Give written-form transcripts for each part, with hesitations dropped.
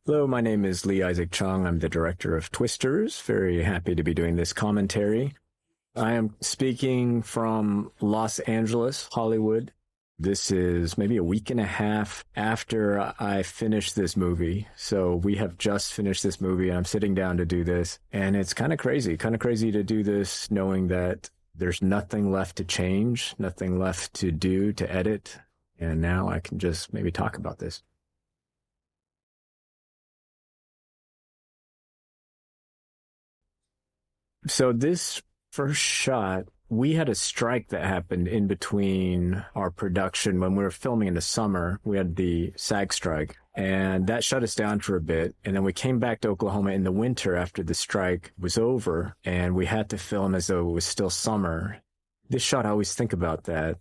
Hello, my name is Lee Isaac Chung. I'm the director of Twisters. Very happy to be doing this commentary. I am speaking from Los Angeles, Hollywood. This is maybe a week and a half after I finished this movie. So we have just finished this movie and I'm sitting down to do this. And it's kind of crazy to do this knowing that there's nothing left to change, nothing left to do, to edit. And now I can just maybe talk about this. So this first shot, we had a strike that happened in between our production when we were filming in the summer. We had the SAG strike, and that shut us down for a bit. And then we came back to Oklahoma in the winter after the strike was over, and we had to film as though it was still summer. This shot, I always think about that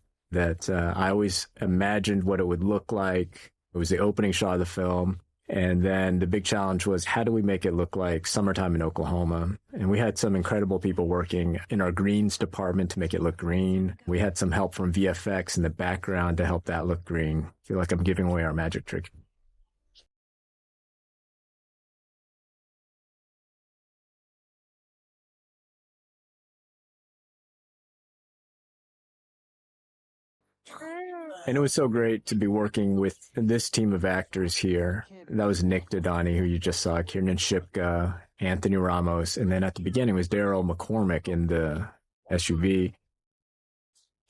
I always imagined what it would look like. It was the opening shot of the film. And then the big challenge was, how do we make it look like summertime in Oklahoma? And we had some incredible people working in our greens department to make it look green. We had some help from VFX in the background to help that look green. I feel like I'm giving away our magic trick. And it was so great to be working with this team of actors here. That was Nick Dodani, who you just saw, Kiernan Shipka, Anthony Ramos, and then at the beginning was Daryl McCormick in the SUV.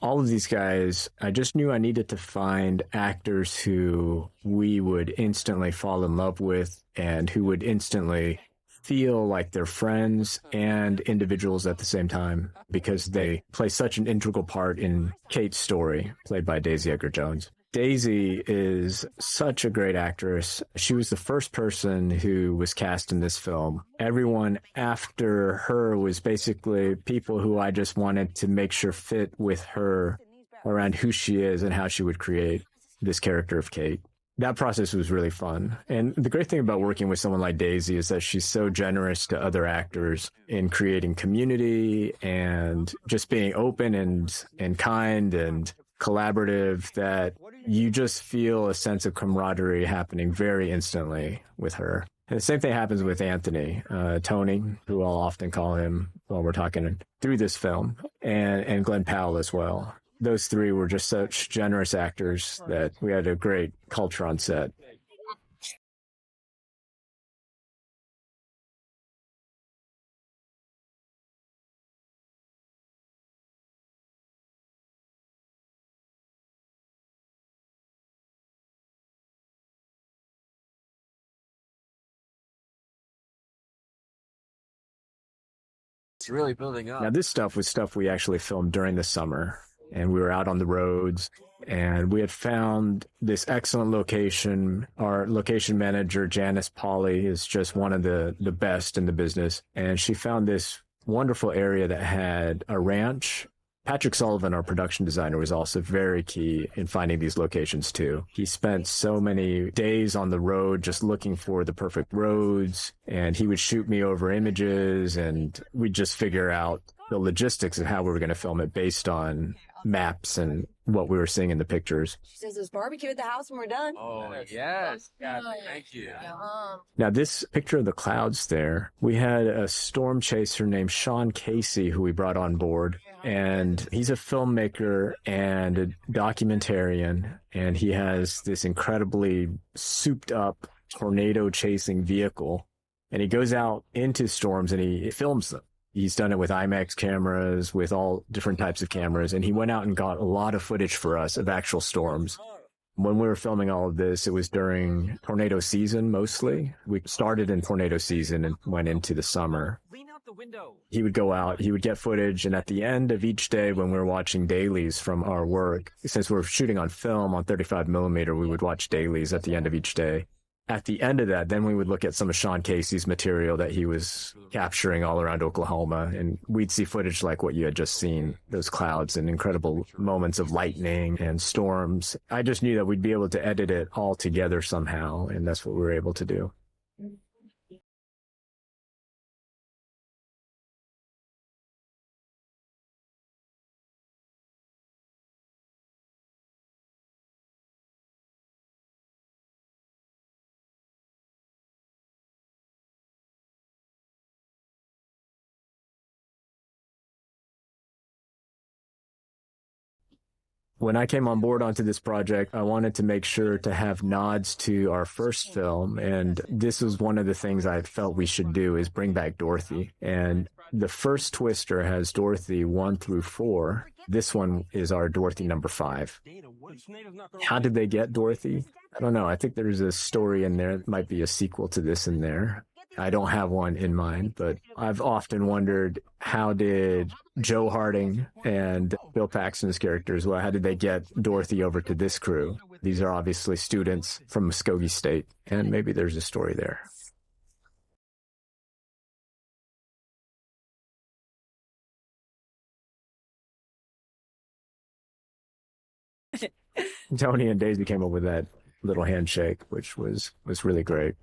All of these guys, I just knew I needed to find actors who we would instantly fall in love with and who would instantly feel like they're friends and individuals at the same time because they play such an integral part in Kate's story, played by Daisy Edgar Jones. Daisy is such a great actress. She was the first person who was cast in this film. Everyone after her was basically people who I just wanted to make sure fit with her around who she is and how she would create this character of Kate. That process was really fun. And the great thing about working with someone like Daisy is that she's so generous to other actors in creating community and just being open and kind and collaborative that you just feel a sense of camaraderie happening very instantly with her. And the same thing happens with Anthony, Tony, who I'll often call him while we're talking through this film, and Glenn Powell as well. Those three were just such generous actors that we had a great culture on set. It's really building Now, up. this stuff was stuff we actually filmed during the summer, and we were out on the roads, and we had found this excellent location. Our location manager, Janice Polly, is just one of the best in the business, and she found this wonderful area that had a ranch. Patrick Sullivan, our production designer, was also very key in finding these locations too. He spent so many days on the road just looking for the perfect roads, and he would shoot me over images, and we'd just figure out the logistics of how we were going to film it based on maps and what we were seeing in the pictures. She says there's barbecue at the house when we're done. Oh, yes. God, thank you. Now, this picture of the clouds there, we had a storm chaser named Sean Casey who we brought on board. And he's a filmmaker and a documentarian. And he has this incredibly souped up tornado chasing vehicle. And he goes out into storms and he films them. He's done it with IMAX cameras, with all different types of cameras. And he went out and got a lot of footage for us of actual storms. When we were filming all of this, it was during tornado season mostly. We started in tornado season and went into the summer. Lean out the window. He would go out, he would get footage, and at the end of each day when we were watching dailies from our work, since we're shooting on film on 35 millimeter, we would watch dailies at the end of each day. At the end of that, then we would look at some of Sean Casey's material that he was capturing all around Oklahoma, and we'd see footage like what you had just seen, those clouds and incredible moments of lightning and storms. I just knew that we'd be able to edit it all together somehow, and that's what we were able to do. When I came on board onto this project, I wanted to make sure to have nods to our first film. And this was one of the things I felt we should do is bring back Dorothy. And the first Twister has Dorothy 1 through 4. This one is our Dorothy number 5. How did they get Dorothy? I don't know. I think there's a story in there. It might be a sequel to this in there. I don't have one in mind, but I've often wondered, how did Joe Harding and Bill Paxton's characters, well, how did they get Dorothy over to this crew? These are obviously students from Muskogee State, and maybe there's a story there. Tony and Daisy came up with that little handshake, which was really great.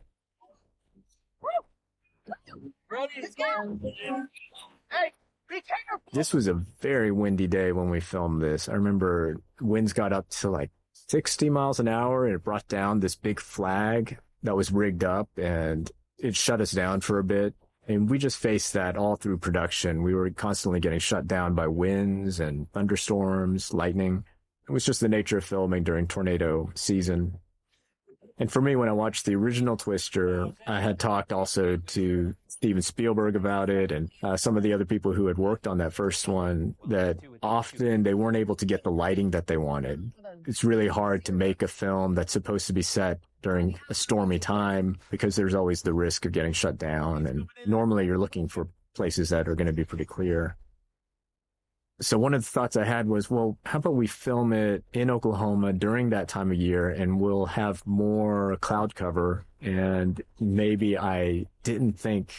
This was a very windy day when we filmed this. I remember winds got up to like 60 miles an hour, and it brought down this big flag that was rigged up, and it shut us down for a bit. And we just faced that all through production. We were constantly getting shut down by winds and thunderstorms, lightning. It was just the nature of filming during tornado season. And for me, when I watched the original Twister, I had talked also to Steven Spielberg about it, and some of the other people who had worked on that first one, that often they weren't able to get the lighting that they wanted. It's really hard to make a film that's supposed to be set during a stormy time because there's always the risk of getting shut down. And normally you're looking for places that are going to be pretty clear. So one of the thoughts I had was, well, how about we film it in Oklahoma during that time of year, and we'll have more cloud cover. And maybe I didn't think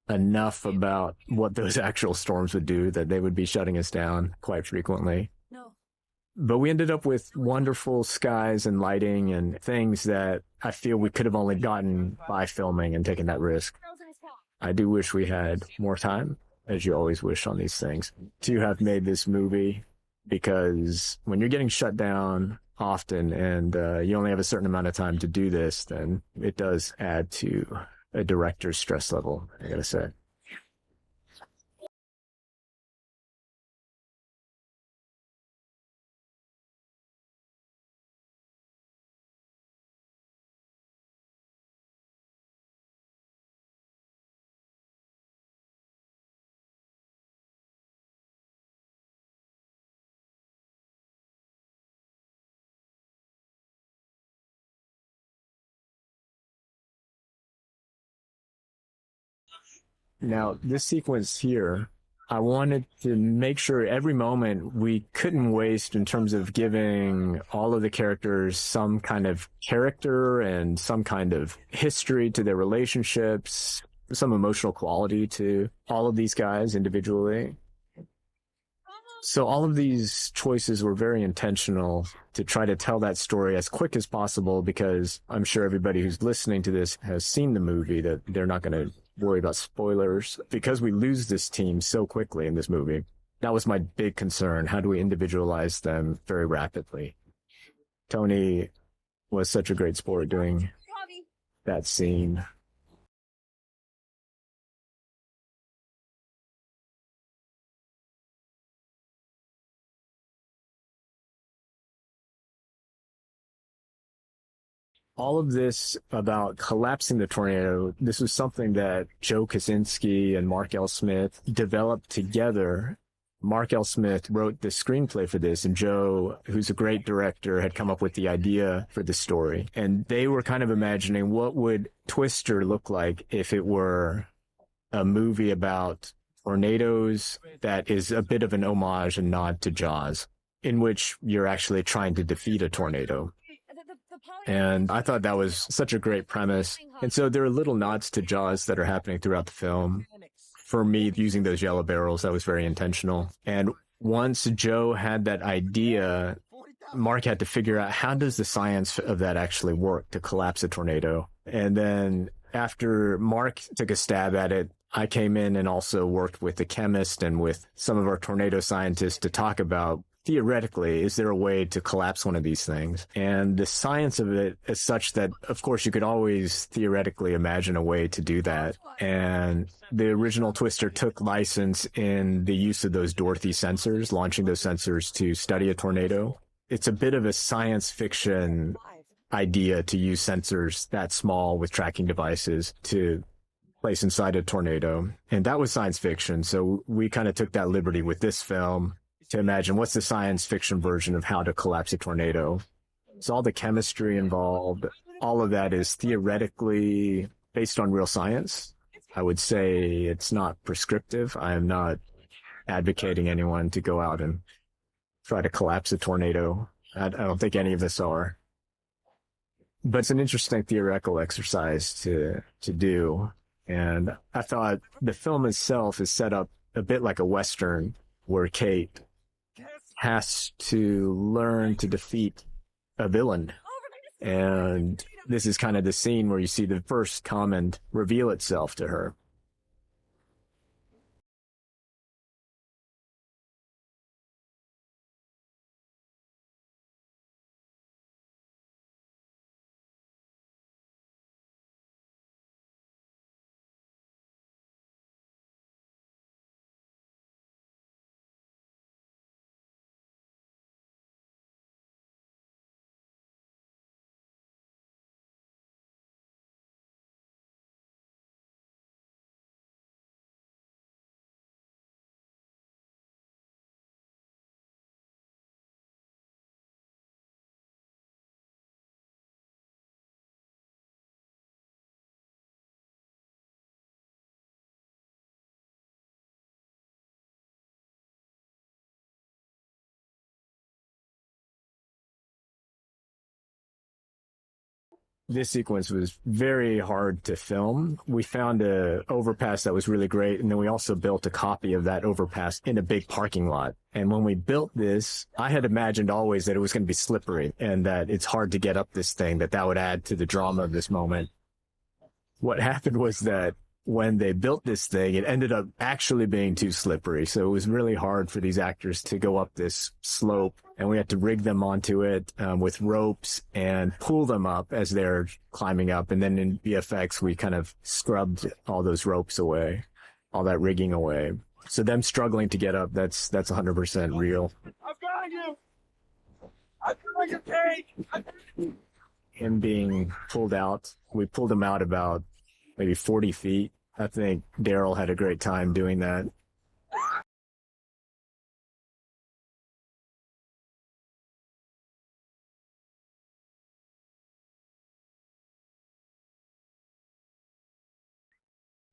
enough about what those actual storms would do, that they would be shutting us down quite frequently. No. But we ended up with wonderful skies and lighting and things that I feel we could have only gotten by filming and taking that risk. I do wish we had more time, as you always wish on these things, to have made this movie, because when you're getting shut down often and you only have a certain amount of time to do this, then it does add to a director's stress level, I gotta say. Now, this sequence here, I wanted to make sure every moment we couldn't waste in terms of giving all of the characters some kind of character and some kind of history to their relationships, some emotional quality to all of these guys individually. So all of these choices were very intentional to try to tell that story as quick as possible, because I'm sure everybody who's listening to this has seen the movie, that they're not going to worry about spoilers, because we lose this team so quickly in this movie. That was my big concern. How do we individualize them very rapidly? Tony was such a great sport doing that scene. All of this about collapsing the tornado, this was something that Joe Kosinski and Mark L. Smith developed together. Mark L. Smith wrote the screenplay for this, and Joe, who's a great director, had come up with the idea for the story. And they were kind of imagining, what would Twister look like if it were a movie about tornadoes that is a bit of an homage and nod to Jaws, in which you're actually trying to defeat a tornado. And I thought that was such a great premise. And so there are little nods to Jaws that are happening throughout the film. For me, using those yellow barrels, that was very intentional. And once Joe had that idea, Mark had to figure out, how does the science of that actually work to collapse a tornado? And then after Mark took a stab at it, I came in and also worked with the chemist and with some of our tornado scientists to talk about, theoretically, is there a way to collapse one of these things? And the science of it is such that, of course, you could always theoretically imagine a way to do that. And the original Twister took license in the use of those Dorothy sensors, launching those sensors to study a tornado. it's a bit of a science fiction idea to use sensors that small with tracking devices to place inside a tornado. And that was science fiction. So we kind of took that liberty with this film to imagine what's the science fiction version of how to collapse a tornado. So all the chemistry involved, all of that is theoretically based on real science. I would say it's not prescriptive. I am not advocating anyone to go out and try to collapse a tornado. I don't think any of us are. But it's an interesting theoretical exercise to do. And I thought the film itself is set up a bit like a Western where Kate has to learn to defeat a villain. And this is kind of the scene where you see the first command reveal itself to her. This sequence was very hard to film. We found a overpass that was really great, and then we also built a copy of that overpass in a big parking lot. And when we built this, I had imagined always that it was going to be slippery and that it's hard to get up this thing, that would add to the drama of this moment. What happened was that when they built this thing, it ended up actually being too slippery. So it was really hard for these actors to go up this slope, and we had to rig them onto it with ropes and pull them up as they're climbing up. And then in VFX, we kind of scrubbed all those ropes away, all that rigging away. So them struggling to get up, that's 100% real. I've got you! I've got you, Kate! Him being pulled out, we pulled him out about maybe 40 feet. I think Daryl had a great time doing that.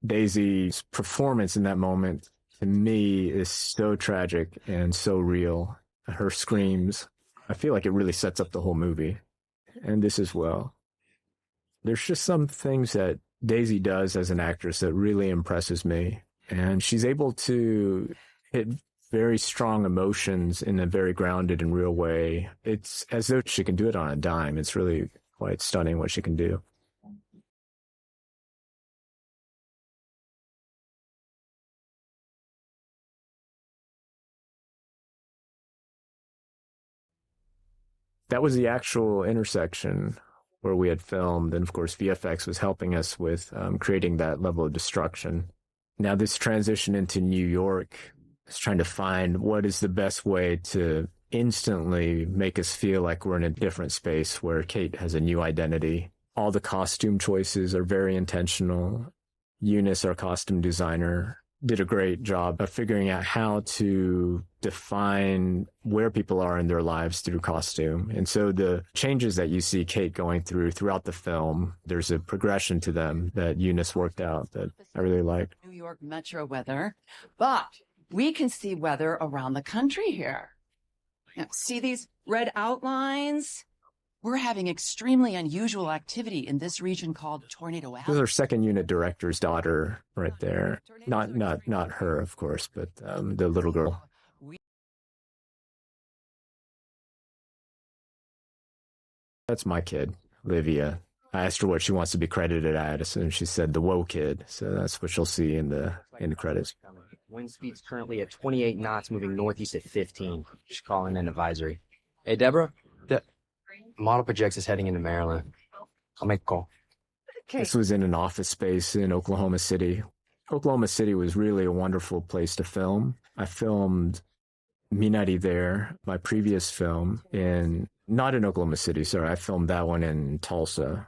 Daisy's performance in that moment, to me, is so tragic and so real. Her screams, I feel like it really sets up the whole movie. And this as well. There's just some things that Daisy does as an actress that really impresses me. And she's able to hit very strong emotions in a very grounded and real way. It's as though she can do it on a dime. It's really quite stunning what she can do. That was the actual intersection where we had filmed. And of course, VFX was helping us with creating that level of destruction. Now, this transition into New York is trying to find what is the best way to instantly make us feel like we're in a different space where Kate has a new identity. All the costume choices are very intentional. Eunice, our costume designer, did a great job of figuring out how to define where people are in their lives through costume. And so the changes that you see Kate going throughout the film, there's a progression to them that Eunice worked out that I really liked. New York metro weather, but we can see weather around the country here. Now, see these red outlines? We're having extremely unusual activity in this region called Tornado Alley. This is our second unit director's daughter right there. Not her, of course, but the little girl. That's my kid, Livia. I asked her what she wants to be credited as, and she said the Whoa Kid. So that's what she'll see in the credits. Wind speed's currently at 28 knots, moving northeast at 15. Just calling an advisory. Hey, Deborah. Model projects is heading into Maryland. I'll make a call. This was in an office space in Oklahoma City. Oklahoma City was really a wonderful place to film. I filmed Minari there, my previous film not in Oklahoma City, sorry, I filmed that one in Tulsa.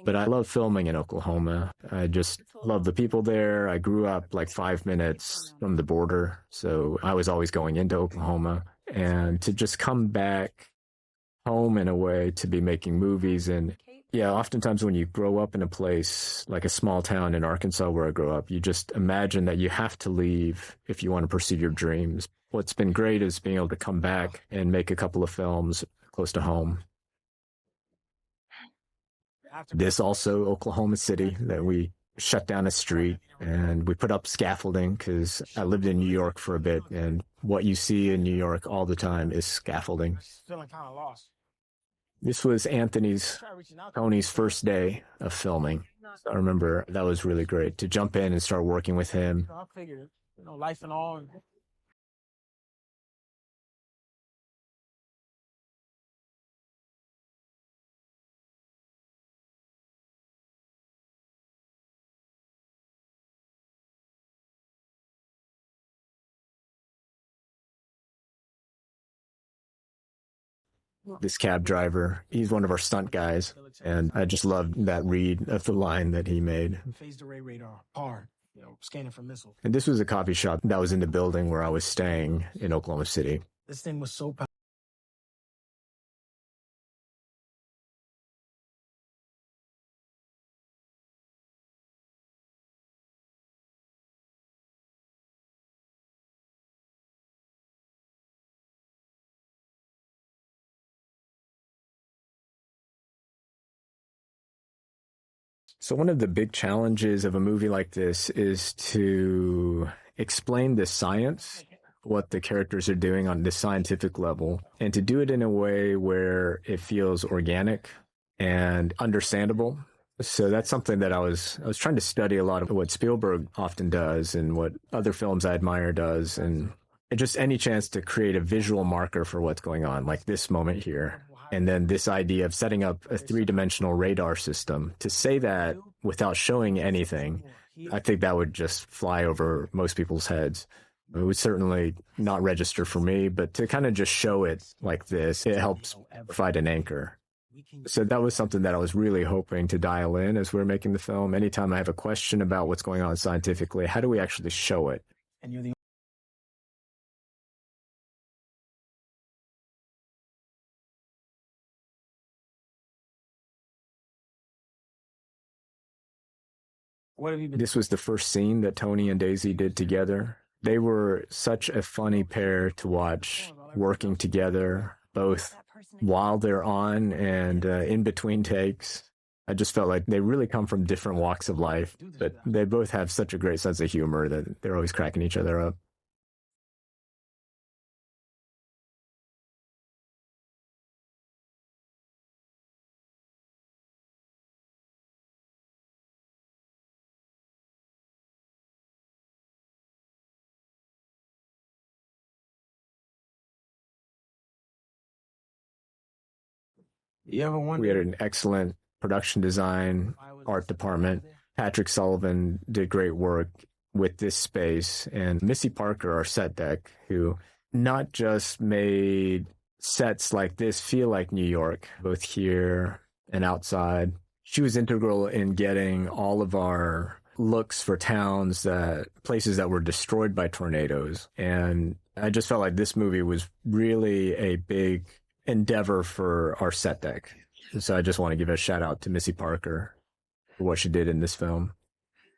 But I love filming in Oklahoma. I just love the people there. I grew up like 5 minutes from the border, so I was always going into Oklahoma. And to just come back home in a way to be making movies. And yeah, oftentimes when you grow up in a place like a small town in Arkansas where I grew up, you just imagine that you have to leave if you want to pursue your dreams. What's been great is being able to come back and make a couple of films close to home. This also Oklahoma City, that we shut down a street and we put up scaffolding because I lived in New York for a bit, and what you see in New York all the time is scaffolding. Feeling kind of lost. This was Tony's first day of filming. So I remember that was really great to jump in and start working with him. I figured, life and all. This cab driver, he's one of our stunt guys, and I just loved that read of the line that he made. Phased array radar, hard, scanning for missiles. And this was a coffee shop that was in the building where I was staying in Oklahoma City. This thing was so powerful. So one of the big challenges of a movie like this is to explain the science, what the characters are doing on the scientific level, and to do it in a way where it feels organic and understandable. So that's something that I was trying to study a lot of what Spielberg often does and what other films I admire does, and just any chance to create a visual marker for what's going on, like this moment here. And then this idea of setting up a three-dimensional radar system. To say that without showing anything, I think that would just fly over most people's heads. It would certainly not register for me, but to kind of just show it like this, it helps provide an anchor. So that was something that I was really hoping to dial in as we were making the film. Anytime I have a question about what's going on scientifically, how do we actually show it? And you're the What have you been? This was the first scene that Tony and Daisy did together. They were such a funny pair to watch, working together, both while they're on and in between takes. I just felt like they really come from different walks of life, but they both have such a great sense of humor that they're always cracking each other up. You ever wonder? We had an excellent production design, art department. Patrick Sullivan did great work with this space. And Missy Parker, our set deck, who not just made sets like this feel like New York, both here and outside. She was integral in getting all of our looks for places that were destroyed by tornadoes. And I just felt like this movie was really a big endeavor for our set deck. So I just want to give a shout out to Missy Parker for what she did in this film.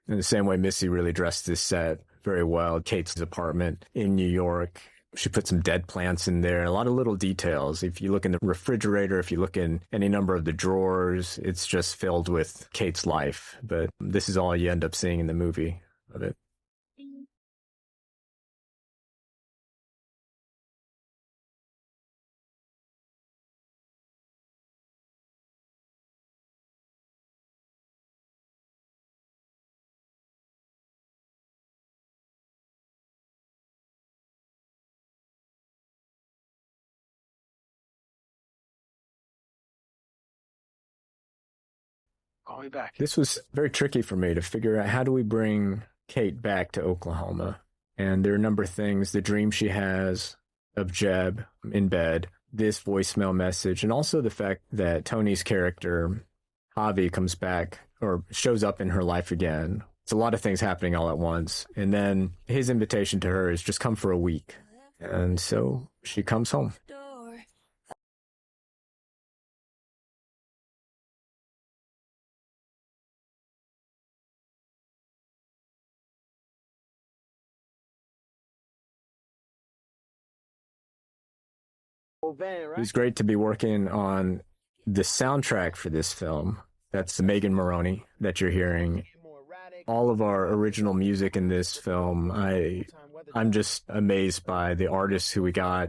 In the same way, Missy really dressed this set very well. Kate's apartment in New York. She put some dead plants in there, a lot of little details. If you look in the refrigerator, if you look in any number of the drawers, it's just filled with Kate's life. But this is all you end up seeing in the movie of it. Call me back. This was very tricky for me to figure out, how do we bring Kate back to Oklahoma? And there are a number of things, the dream she has of Jeb in bed, this voicemail message, and also the fact that Tony's character, Javi, comes back or shows up in her life again. It's a lot of things happening all at once. And then his invitation to her is just come for a week. And so she comes home. It was great to be working on the soundtrack for this film. That's the Megan Maroney that you're hearing. All of our original music in this film, I'm just amazed by the artists who we got.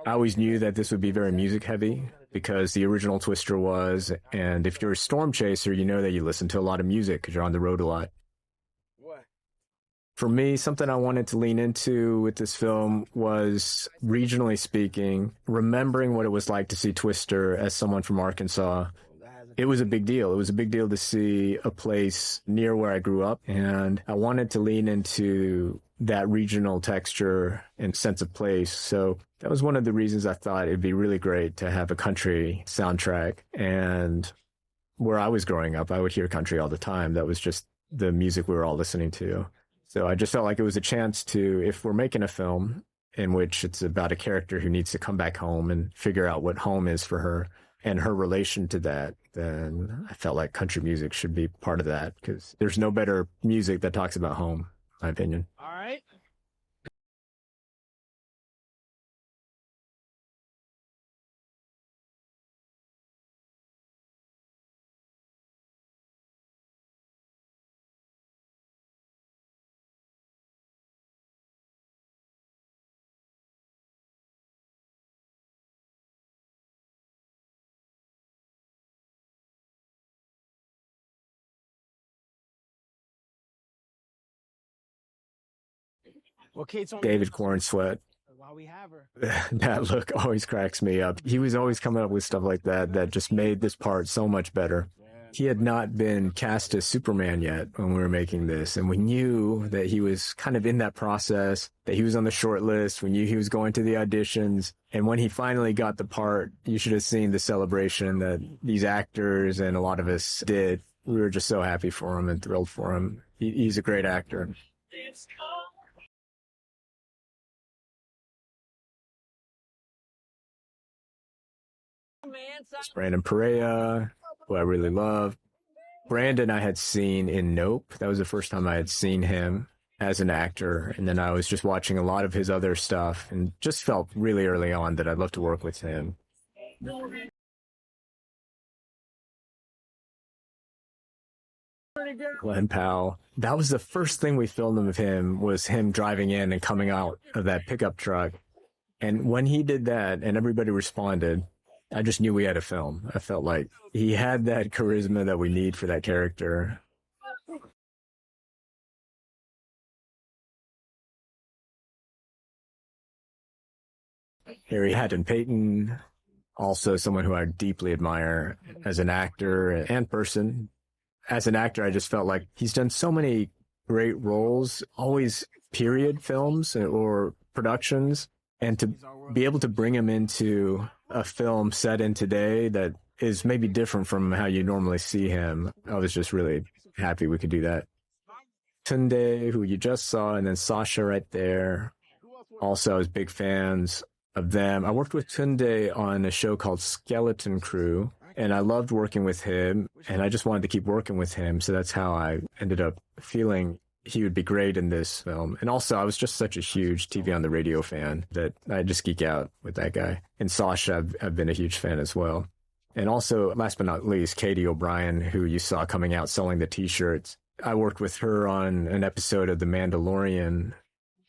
I always knew that this would be very music heavy because the original Twister was, and if you're a storm chaser, you know that you listen to a lot of music because you're on the road a lot. For me, something I wanted to lean into with this film was, regionally speaking, remembering what it was like to see Twister as someone from Arkansas. It was a big deal. It was a big deal to see a place near where I grew up, and I wanted to lean into that regional texture and sense of place. So that was one of the reasons I thought it'd be really great to have a country soundtrack. And where I was growing up, I would hear country all the time. That was just the music we were all listening to. So I just felt like it was a chance to, if we're making a film in which it's about a character who needs to come back home and figure out what home is for her and her relation to that, then I felt like country music should be part of that because there's no better music that talks about home, in my opinion. All right. Well, Kate's on David Corn Sweat. while we have her. That look always cracks me up. He was always coming up with stuff like that just made this part so much better. He had not been cast as Superman yet when we were making this, and we knew that he was kind of in that process, that he was on the short list. We knew he was going to the auditions, and when he finally got the part, you should have seen the celebration that these actors and a lot of us did. We were just so happy for him and thrilled for him. He's a great actor. It's Brandon Perea, who I really love. Brandon I had seen in Nope. That was the first time I had seen him as an actor. And then I was just watching a lot of his other stuff and just felt really early on that I'd love to work with him. Glenn Powell. That was the first thing we filmed of him, was him driving in and coming out of that pickup truck. And when he did that and everybody responded, I just knew we had a film. I felt like he had that charisma that we need for that character. Harry Hatton Payton, also someone who I deeply admire as an actor and person. As an actor, I just felt like he's done so many great roles, always period films or productions, and to be able to bring him into a film set in today that is maybe different from how you normally see him, I was just really happy we could do that. Tunde, who you just saw, and then Sasha right there. Also, I was big fans of them. I worked with Tunde on a show called Skeleton Crew, and I loved working with him, and I just wanted to keep working with him. So that's how I ended up feeling he would be great in this film. And also, I was just such a huge TV on the Radio fan that I just geek out with that guy. And Sasha, I've been a huge fan as well. And also, last but not least, Katie O'Brien, who you saw coming out selling the T-shirts. I worked with her on an episode of The Mandalorian,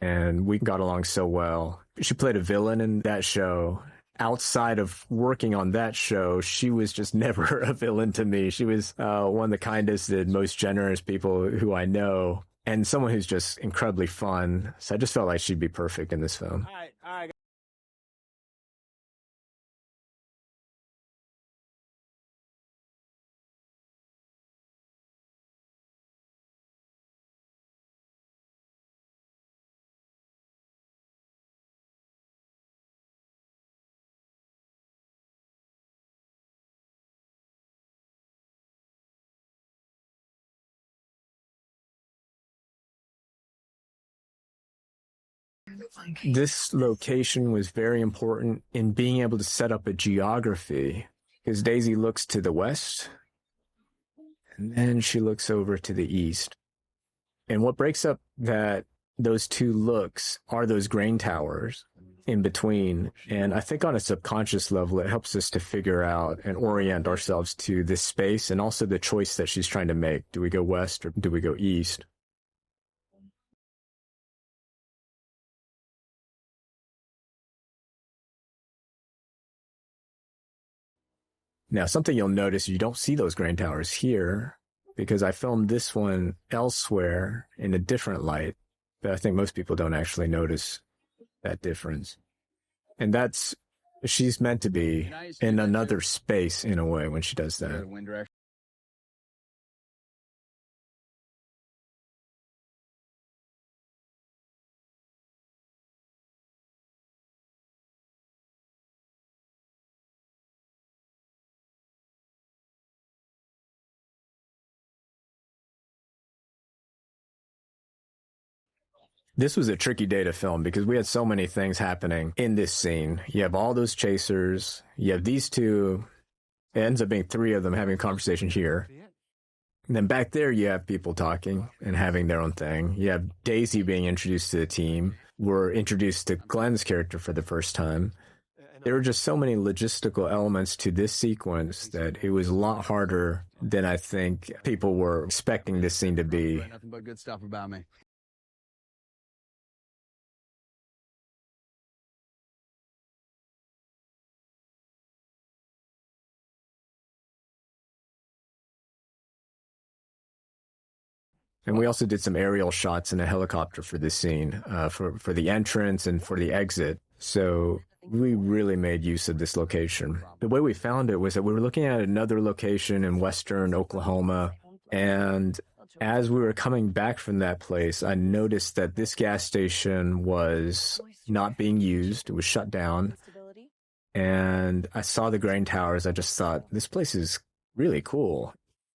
and we got along so well. She played a villain in that show. Outside of working on that show, she was just never a villain to me. She was one of the kindest and most generous people who I know, and someone who's just incredibly fun. So I just felt like she'd be perfect in this film. All right. this location was very important in being able to set up a geography, because Daisy looks to the west and then she looks over to the east. And what breaks up those two looks are those grain towers in between. And I think on a subconscious level, it helps us to figure out and orient ourselves to this space and also the choice that she's trying to make. Do we go west or do we go east? Now, something you'll notice, you don't see those grain towers here because I filmed this one elsewhere in a different light, but I think most people don't actually notice that difference. And she's meant to be in another space in a way when she does that. This was a tricky day to film because we had so many things happening in this scene. You have all those chasers. You have these two. It ends up being three of them having a conversation here. And then back there, you have people talking and having their own thing. You have Daisy being introduced to the team. We're introduced to Glenn's character for the first time. There were just so many logistical elements to this sequence that it was a lot harder than I think people were expecting this scene to be. Nothing but good stuff about me. And we also did some aerial shots in a helicopter for this scene, for the entrance and for the exit. So we really made use of this location. The way we found it was that we were looking at another location in western Oklahoma. And as we were coming back from that place, I noticed that this gas station was not being used. It was shut down. And I saw the grain towers. I just thought, this place is really cool.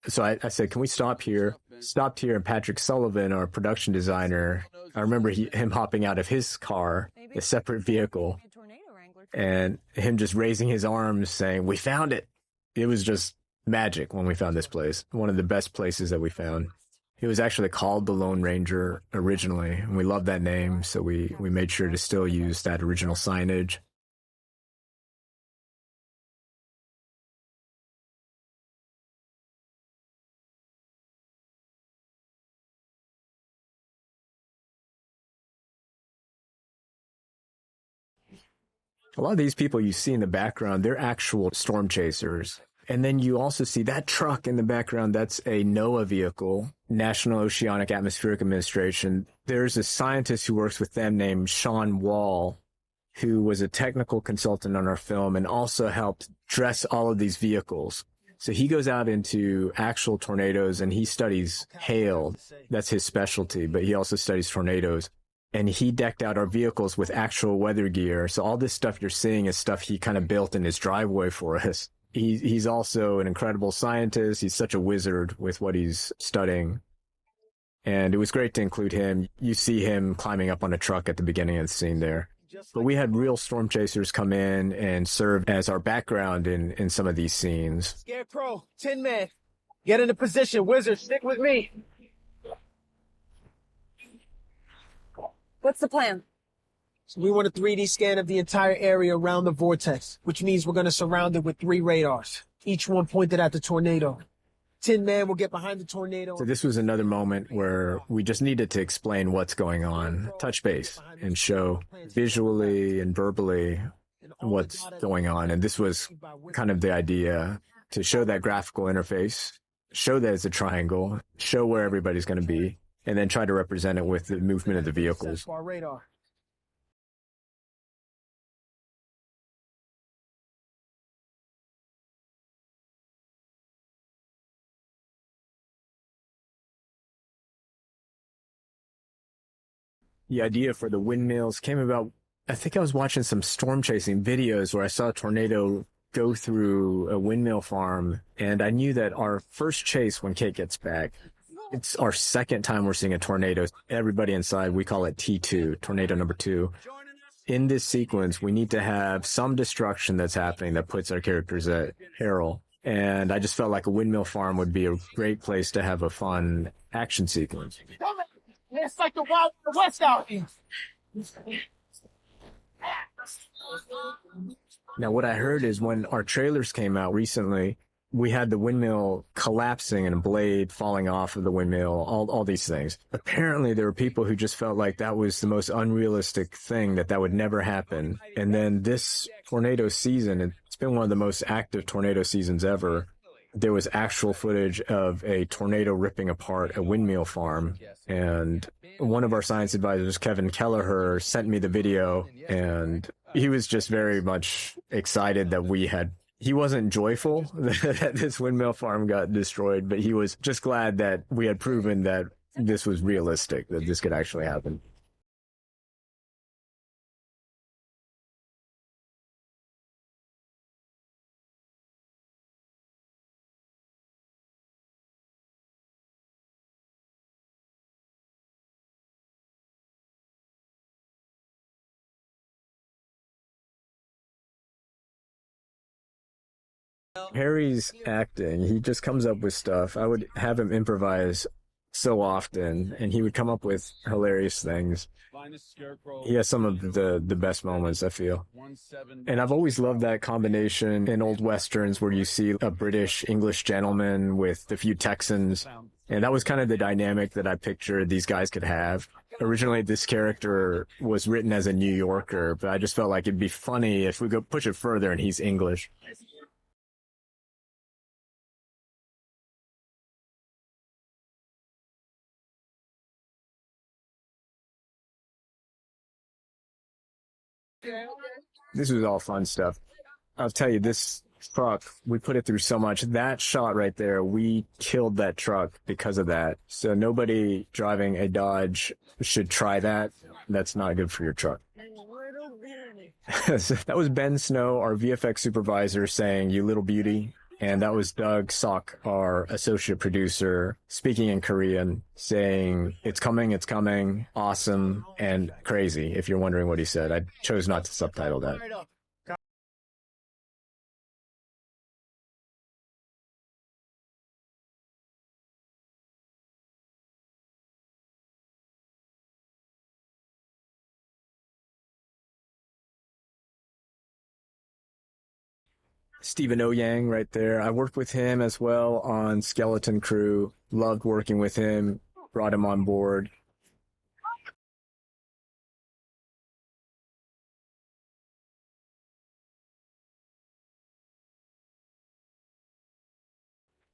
So I said, can we stop here? Stopped here, and Patrick Sullivan, our production designer, I remember him hopping out of his car, a separate vehicle, and him just raising his arms saying, we found it. It was just magic when we found this place. One of the best places that we found. It was actually called the Lone Ranger originally, and we loved that name, so we made sure to still use that original signage. A lot of these people you see in the background, they're actual storm chasers. And then you also see that truck in the background. That's a NOAA vehicle, National Oceanic Atmospheric Administration. There's a scientist who works with them named Sean Wall, who was a technical consultant on our film and also helped dress all of these vehicles. So he goes out into actual tornadoes and he studies hail. That's his specialty, but he also studies tornadoes. And he decked out our vehicles with actual weather gear. So all this stuff you're seeing is stuff he kind of built in his driveway for us. He's also an incredible scientist. He's such a wizard with what he's studying. And it was great to include him. You see him climbing up on a truck at the beginning of the scene there. But we had real storm chasers come in and serve as our background in some of these scenes. Scarecrow, Tin Man, get into position. Wizard, stick with me. What's the plan? So we want a 3D scan of the entire area around the vortex, which means we're going to surround it with 3 radars, each one pointed at the tornado. Tin Man will get behind the tornado. So this was another moment where we just needed to explain what's going on, touch base, and show visually and verbally what's going on. And this was kind of the idea, to show that graphical interface, show that it's a triangle, show where everybody's going to be, and then try to represent it with the movement of the vehicles. The idea for the windmills came about, I think I was watching some storm chasing videos where I saw a tornado go through a windmill farm, and I knew that our first chase when Kate gets back, It's our second time we're seeing a tornado. Everybody inside, we call it T2, tornado number 2. In this sequence, we need to have some destruction that's happening that puts our characters at peril. And I just felt like a windmill farm would be a great place to have a fun action sequence. It's like the Wild West out here. Now, what I heard is when our trailers came out recently, we had the windmill collapsing and a blade falling off of the windmill, all these things. Apparently, there were people who just felt like that was the most unrealistic thing, that would never happen. And then this tornado season, it's been one of the most active tornado seasons ever. There was actual footage of a tornado ripping apart a windmill farm. And one of our science advisors, Kevin Kelleher, sent me the video, and he was just very much excited that he wasn't joyful that this windmill farm got destroyed, but he was just glad that we had proven that this was realistic, that this could actually happen. Harry's acting, he just comes up with stuff. I would have him improvise so often, and he would come up with hilarious things. He has some of the best moments, I feel. And I've always loved that combination in old westerns where you see a British English gentleman with a few Texans. And that was kind of the dynamic that I pictured these guys could have. Originally, this character was written as a New Yorker, but I just felt like it'd be funny if we go push it further and he's English. This was all fun stuff. I'll tell you, this truck, we put it through so much. That shot right there, we killed that truck because of that. So nobody driving a Dodge should try that. That's not good for your truck. So that was Ben Snow, our VFX supervisor, saying, "You little beauty." And that was Doug Sok, our associate producer, speaking in Korean, saying, it's coming, awesome, and crazy, if you're wondering what he said. I chose not to subtitle that. Stephen Yang right there. I worked with him as well on Skeleton Crew. Loved working with him. Brought him on board.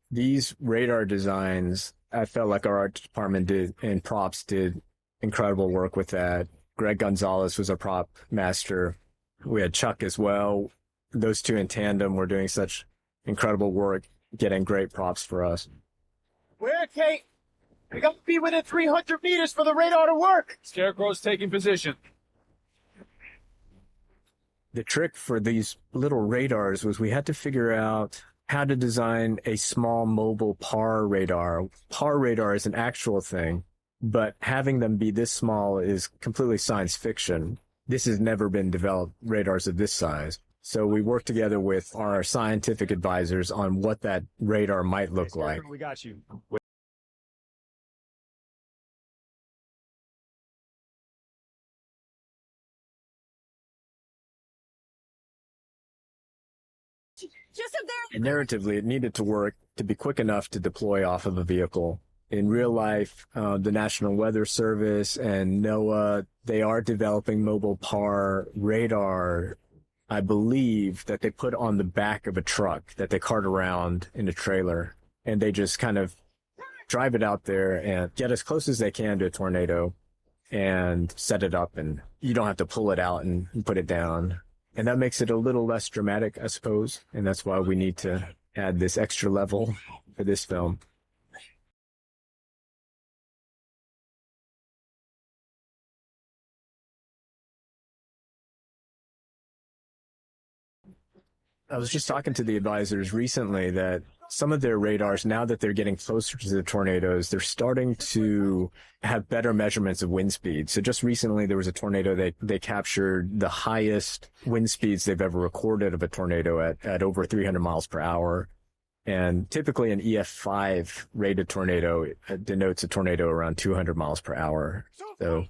These radar designs, I felt like our art department did, and props did incredible work with that. Greg Gonzalez was a prop master. We had Chuck as well. Those two in tandem were doing such incredible work, getting great props for us. Where, Kate? We got to be within 300 meters for the radar to work. Scarecrow's taking position. The trick for these little radars was we had to figure out how to design a small mobile PAR radar. PAR radar is an actual thing, but having them be this small is completely science fiction. This has never been developed, radars of this size. So we worked together with our scientific advisors on what that radar might look like. We got you. Just up there. And narratively, it needed to work to be quick enough to deploy off of a vehicle. In real life, the National Weather Service and NOAA, they are developing mobile PAR radar. I believe that they put on the back of a truck that they cart around in a trailer, and they just kind of drive it out there and get as close as they can to a tornado and set it up, and you don't have to pull it out and put it down. And that makes it a little less dramatic, I suppose, and that's why we need to add this extra level for this film. I was just talking to the advisors recently that some of their radars, now that they're getting closer to the tornadoes, they're starting to have better measurements of wind speed. So just recently, there was a tornado they captured the highest wind speeds they've ever recorded of a tornado at over 300 miles per hour. And typically an EF5 rated tornado denotes a tornado around 200 miles per hour. So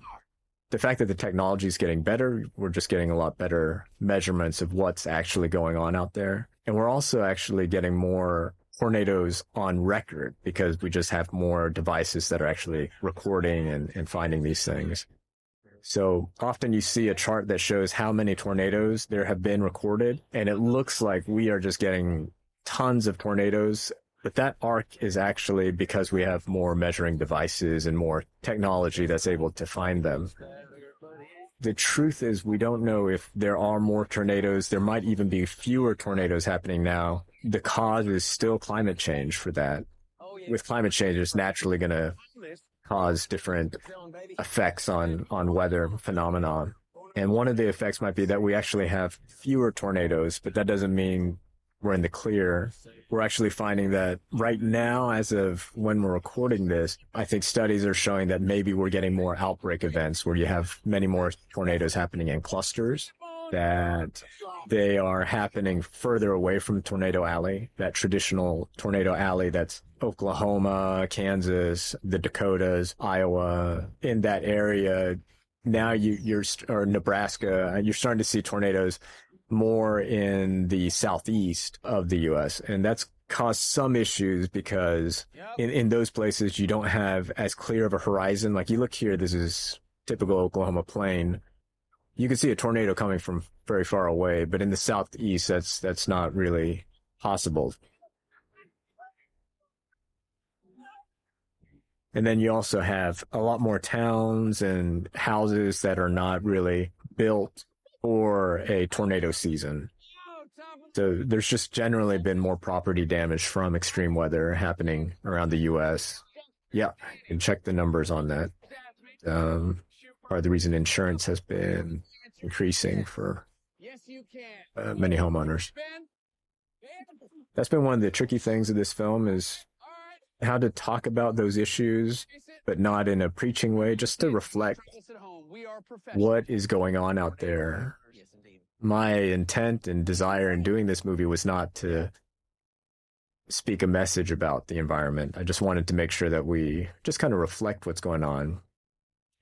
the fact that the technology is getting better, we're just getting a lot better measurements of what's actually going on out there. And we're also actually getting more tornadoes on record because we just have more devices that are actually recording and finding these things. So often you see a chart that shows how many tornadoes there have been recorded, and it looks like we are just getting tons of tornadoes. But that arc is actually because we have more measuring devices and more technology that's able to find them. The truth is we don't know if there are more tornadoes. There might even be fewer tornadoes happening now. The cause is still climate change for that. With climate change, it's naturally going to cause different effects on weather phenomenon. And one of the effects might be that we actually have fewer tornadoes, but that doesn't mean we're in the clear. We're actually finding that right now, as of when we're recording this, I think studies are showing that maybe we're getting more outbreak events where you have many more tornadoes happening in clusters, that they are happening further away from Tornado Alley, that traditional Tornado Alley that's Oklahoma, Kansas, the Dakotas, Iowa, in that area. Now or Nebraska, you're starting to see tornadoes more in the southeast of the U.S. And that's caused some issues because in those places, you don't have as clear of a horizon. Like you look here, this is typical Oklahoma plain. You can see a tornado coming from very far away, but in the southeast, that's not really possible. And then you also have a lot more towns and houses that are not really built for a tornado season. So there's just generally been more property damage from extreme weather happening around the U.S. Yeah, you can check the numbers on that. Part of the reason insurance has been increasing for many homeowners. That's been one of the tricky things of this film is how to talk about those issues, but not in a preaching way, just to reflect what is going on out there. My intent and desire in doing this movie was not to speak a message about the environment. I just wanted to make sure that we just kind of reflect what's going on.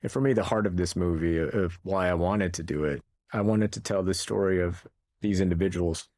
And for me, the heart of this movie, of why I wanted to do it, I wanted to tell the story of these individuals.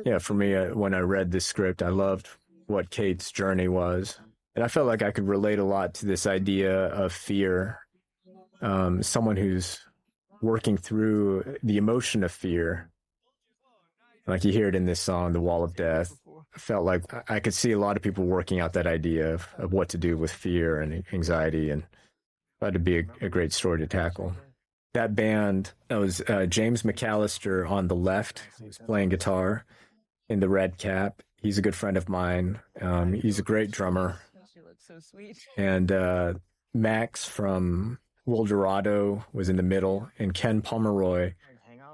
Yeah, for me, when I read this script, I loved what Kate's journey was. And I felt like I could relate a lot to this idea of fear. Someone who's working through the emotion of fear. Like you hear it in this song, The Wall of Death. I felt like I could see a lot of people working out that idea of what to do with fear and anxiety, and thought it'd be a great story to tackle. That band, that was James McAllister on the left, who's playing guitar in the red cap. He's a good friend of mine. He's a great drummer. And Max from Wildorado was in the middle, and Ken Pomeroy,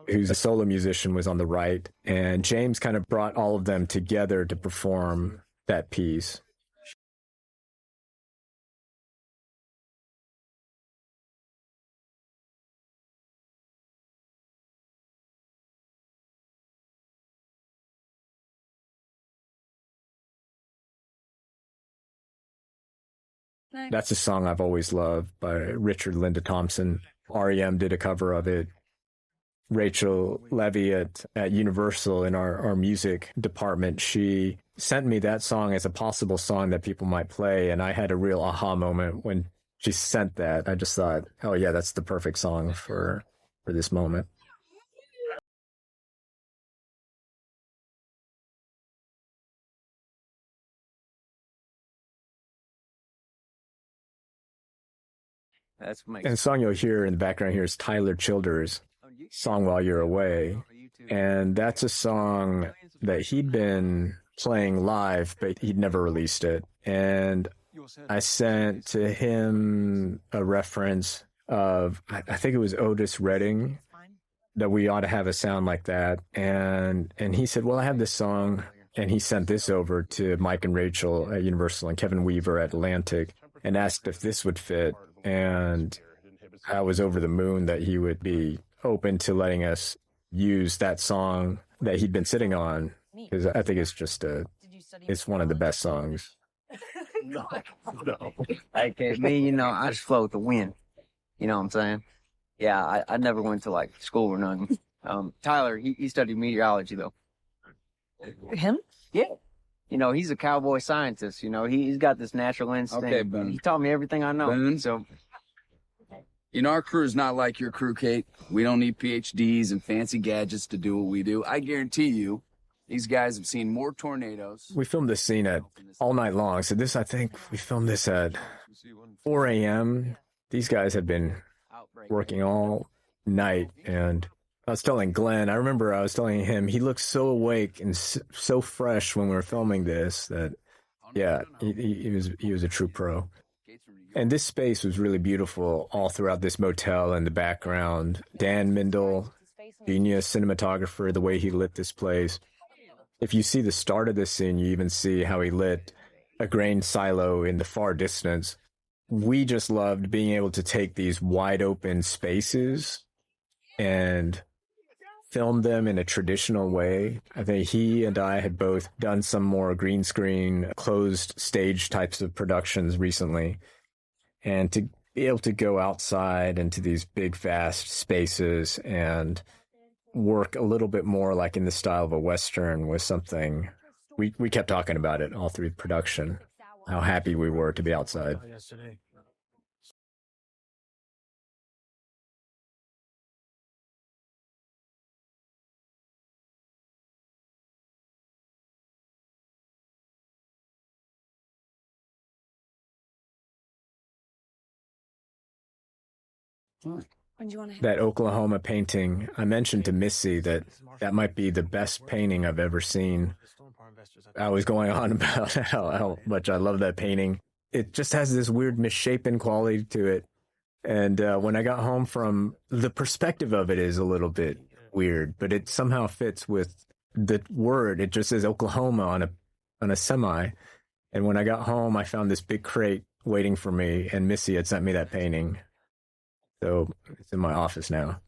who's a solo musician, was on the right. And James kind of brought all of them together to perform that piece. That's a song I've always loved by Richard Linda Thompson. REM did a cover of it. Rachel Levy at Universal in our music department, she sent me that song as a possible song that people might play. And I had a real aha moment when she sent that. I just thought, oh yeah, that's the perfect song for this moment. That's what makes And the song you'll hear in the background here is Tyler Childers' song While You're Away. And that's a song that he'd been playing live, but he'd never released it. And I sent to him a reference of, I think it was Otis Redding, that we ought to have a sound like that. And he said, well, I have this song. And he sent this over to Mike and Rachel at Universal and Kevin Weaver at Atlantic and asked if this would fit. And I was over the moon that he would be open to letting us use that song that he'd been sitting on, because I think it's just it's one of the best songs. no. Like me, I just flow with the wind. You know what I'm saying? Yeah, I never went to like school or nothing. Tyler, he studied meteorology though. Him? Yeah. He's a cowboy scientist. He's got this natural instinct. Okay, Ben. He taught me everything I know. Ben? So, Our crew is not like your crew, Kate. We don't need PhDs and fancy gadgets to do what we do. I guarantee you, these guys have seen more tornadoes. We filmed this scene at all night long. So I think we filmed this at 4 a.m. These guys had been working all night, and I was telling Glenn, I remember I was telling him, he looked so awake and so fresh when we were filming this that, yeah, he was a true pro. And this space was really beautiful all throughout this motel in the background. Dan Mindel, genius cinematographer, the way he lit this place. If you see the start of this scene, you even see how he lit a grain silo in the far distance. We just loved being able to take these wide open spaces and film them in a traditional way. I think he and I had both done some more green screen, closed stage types of productions recently. And to be able to go outside into these big, vast spaces and work a little bit more like in the style of a Western was something we kept talking about it all through production, how happy we were to be outside. Yesterday. That Oklahoma painting, I mentioned to Missy that might be the best painting I've ever seen. I was going on about how much I love that painting. It just has this weird misshapen quality to it. And when I got home from, the perspective of it is a little bit weird, but it somehow fits with the word. It just says Oklahoma on a semi. And when I got home, I found this big crate waiting for me, and Missy had sent me that painting. So it's in my office now.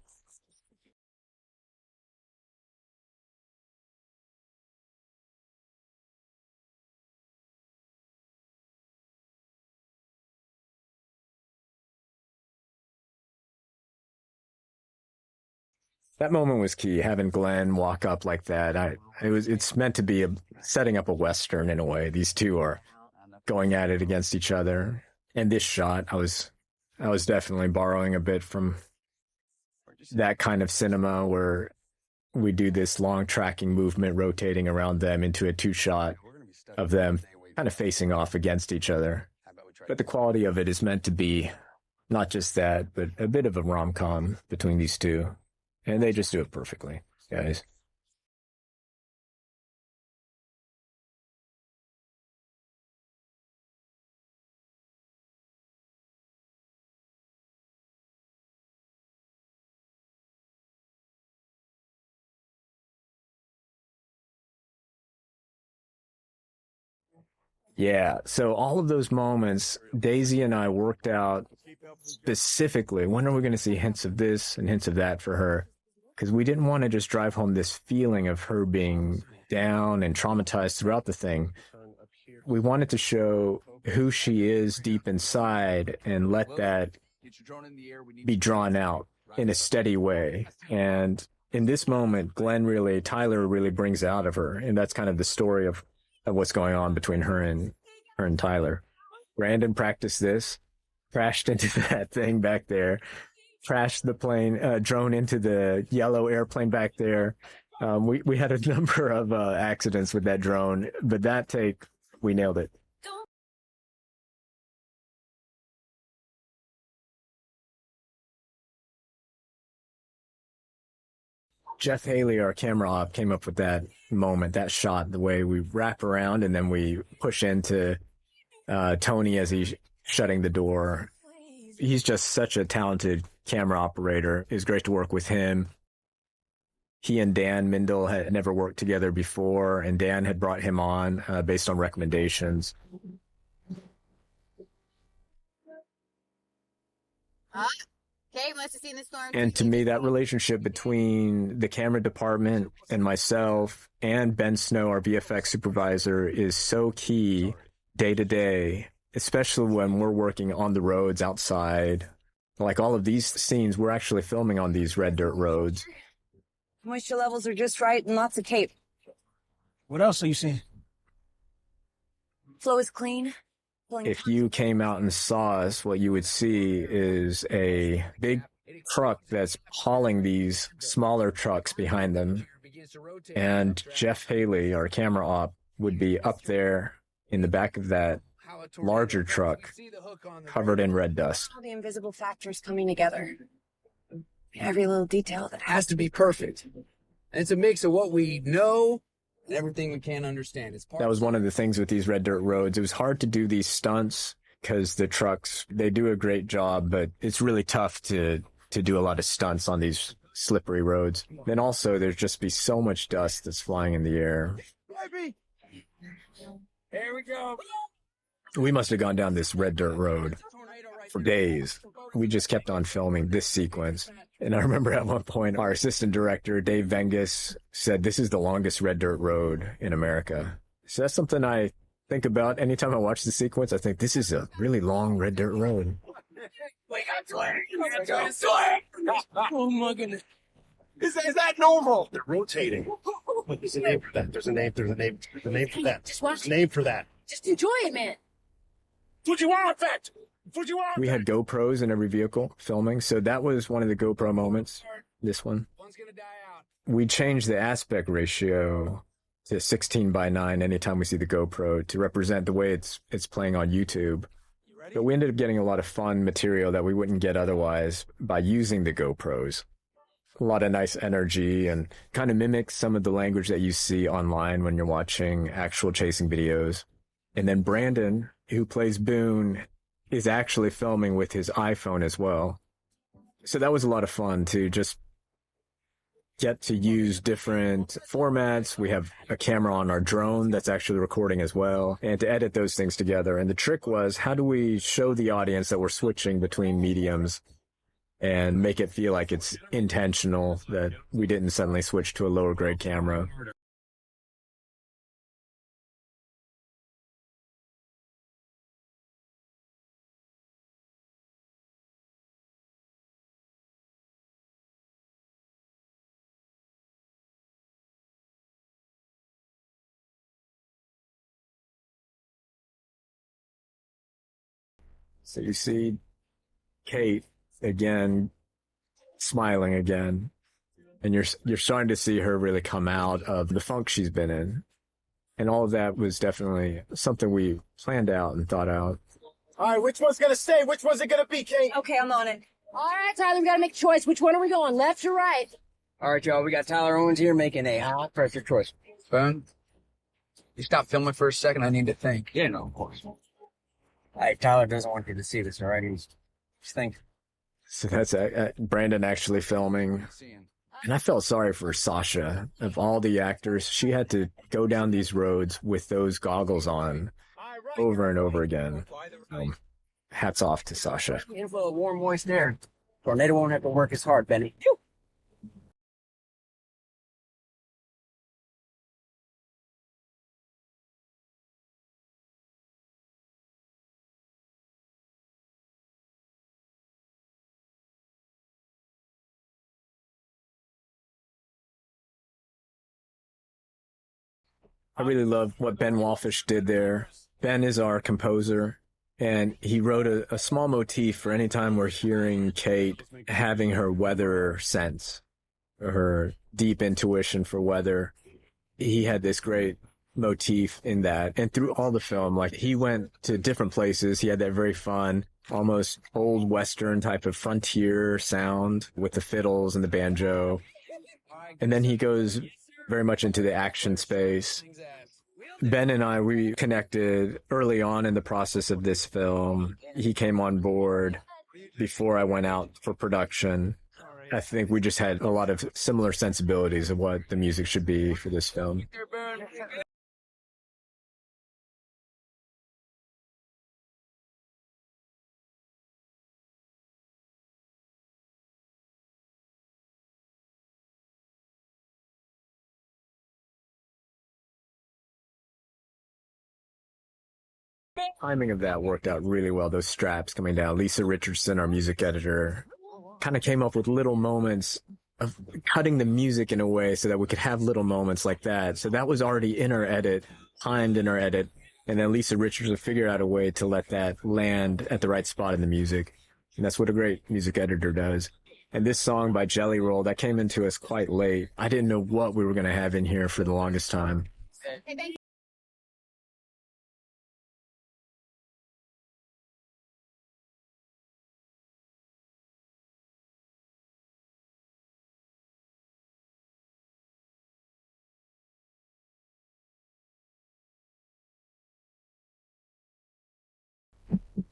That moment was key, having Glenn walk up like that. It's meant to be setting up a Western in a way. These two are going at it against each other. And this shot, I was definitely borrowing a bit from that kind of cinema where we do this long tracking movement rotating around them into a two-shot of them kind of facing off against each other. But the quality of it is meant to be not just that, but a bit of a rom-com between these two. And they just do it perfectly, guys. Yeah, so all of those moments, Daisy and I worked out specifically, when are we going to see hints of this and hints of that for her? Because we didn't want to just drive home this feeling of her being down and traumatized throughout the thing. We wanted to show who she is deep inside and let that be drawn out in a steady way. And in this moment, Tyler really brings out of her. And that's kind of the story of what's going on between her and Tyler. Brandon practiced this, crashed into that thing back there, crashed the plane, drone into the yellow airplane back there. We had a number of accidents with that drone, but that take, we nailed it. Jeff Haley, our camera op, came up with that moment, that shot, the way we wrap around and then we push into Tony as he's shutting the door. He's just such a talented camera operator. It was great to work with him. He and Dan Mindel had never worked together before, and Dan had brought him on based on recommendations. Okay, let's see the storm. And to me, that relationship between the camera department and myself and Ben Snow, our VFX supervisor, is so key day to day, especially when we're working on the roads outside. Like all of these scenes, we're actually filming on these red dirt roads. Moisture levels are just right and lots of cape. What else are you seeing? Flow is clean. If you came out and saw us, what you would see is a big truck that's hauling these smaller trucks behind them. And Jeff Haley, our camera op, would be up there in the back of that larger truck covered in red dust. All the invisible factors coming together. Every little detail that Has to be perfect. And it's a mix of what we know and everything we can't understand. That was one of the things with these red dirt roads. It was hard to do these stunts because the trucks, they do a great job, but it's really tough to do a lot of stunts on these slippery roads. And also, there's just be so much dust that's flying in the air. Here we go. We must have gone down this red dirt road for days. We just kept on filming this sequence. And I remember at one point, our assistant director, Dave Vengus, said, "This is the longest red dirt road in America." So that's something I think about anytime I watch the sequence. I think this is a really long red dirt road. We got swing. We got swing. Oh my goodness. Is that normal? They're rotating. Look, there's a name for that. There's a name for that. Just watch There's a name for that. Just enjoy it, man. That's what you want, Fett. That's what you want. We had GoPros in every vehicle filming, so that was one of the GoPro moments, this one. One's gonna die out. We changed the aspect ratio to 16:9 anytime we see the GoPro to represent the way it's playing on YouTube. But we ended up getting a lot of fun material that we wouldn't get otherwise by using the GoPros. A lot of nice energy and kind of mimics some of the language that you see online when you're watching actual chasing videos. And then Brandon, who plays Boone, is actually filming with his iPhone as well. So that was a lot of fun to just get to use different formats. We have a camera on our drone that's actually recording as well, and to edit those things together. And the trick was, how do we show the audience that we're switching between mediums and make it feel like it's intentional, that we didn't suddenly switch to a lower grade camera? So you see Kate again, smiling again, and you're starting to see her really come out of the funk she's been in. And all of that was definitely something we planned out and thought out. All right, which one's gonna stay? Which one's it gonna be, Kate? Okay, I'm on it. All right, Tyler, we gotta make a choice. Which one are we going, left or right? All right, y'all. We got Tyler Owens here making a high pressure choice. Boone, you stop filming for a second. I need to think. Yeah, no, of course. Hey, Tyler doesn't want you to see this, all right? He's thinking. So that's Brandon actually filming. And I felt sorry for Sasha. Of all the actors, she had to go down these roads with those goggles on over and over again. Hats off to Sasha. Inflow of warm, moist air. Tornado won't have to work as hard, Benny. Phew. I really love what Ben Walfish did there. Ben is our composer, and he wrote a small motif for any time we're hearing Kate having her weather sense, her deep intuition for weather. He had this great motif in that. And through all the film, like, he went to different places. He had that very fun, almost old Western type of frontier sound with the fiddles and the banjo. And then he goes very much into the action space. Ben and I, we connected early on in the process of this film. He came on board before I went out for production. I think we just had a lot of similar sensibilities of what the music should be for this film. Timing of that worked out really well. Those straps coming down. Lisa Richardson, our music editor, kind of came up with little moments of cutting the music in a way so that we could have little moments like that. So that was already in our edit, timed in our edit. And then Lisa Richardson figured out a way to let that land at the right spot in the music. And that's what a great music editor does. And this song by Jelly Roll, that came into us quite late. I didn't know what we were going to have in here for the longest time.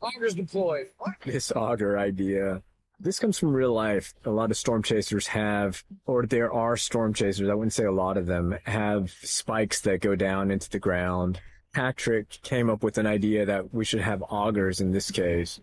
Augers deployed. This auger idea, this comes from real life. A lot of storm chasers have, or there are storm chasers, I wouldn't say a lot of them, have spikes that go down into the ground. Patrick came up with an idea that we should have augers in this case.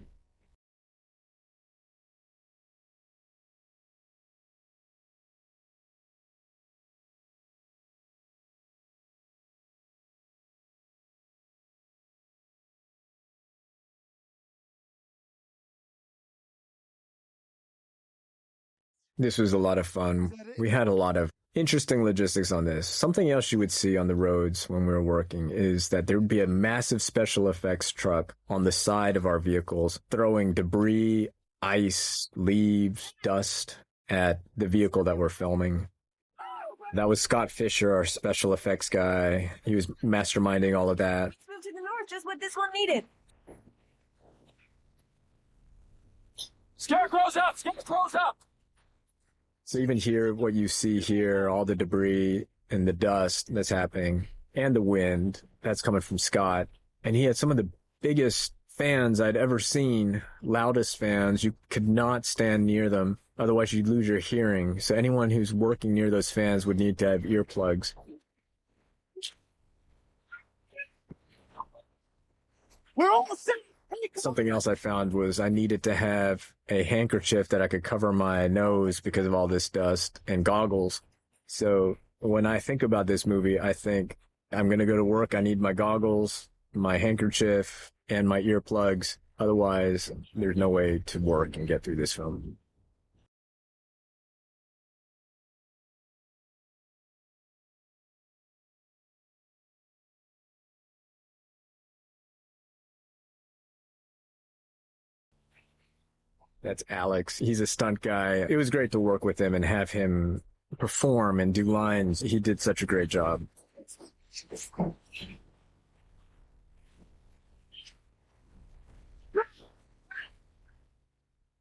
This was a lot of fun. We had a lot of interesting logistics on this. Something else you would see on the roads when we were working is that there would be a massive special effects truck on the side of our vehicles throwing debris, ice, leaves, dust at the vehicle that we're filming. That was Scott Fisher, our special effects guy. He was masterminding all of that. Move to the north, just what this one needed. Scarecrow's up! Scarecrow's up! So even here, what you see here, all the debris and the dust that's happening and the wind that's coming from Scott. And he had some of the biggest fans I'd ever seen, loudest fans. You could not stand near them. Otherwise, you'd lose your hearing. So anyone who's working near those fans would need to have earplugs. We're all set! Something else I found was I needed to have a handkerchief that I could cover my nose because of all this dust, and goggles. So when I think about this movie, I think I'm going to go to work. I need my goggles, my handkerchief, and my earplugs. Otherwise, there's no way to work and get through this film. That's Alex. He's a stunt guy. It was great to work with him and have him perform and do lines. He did such a great job.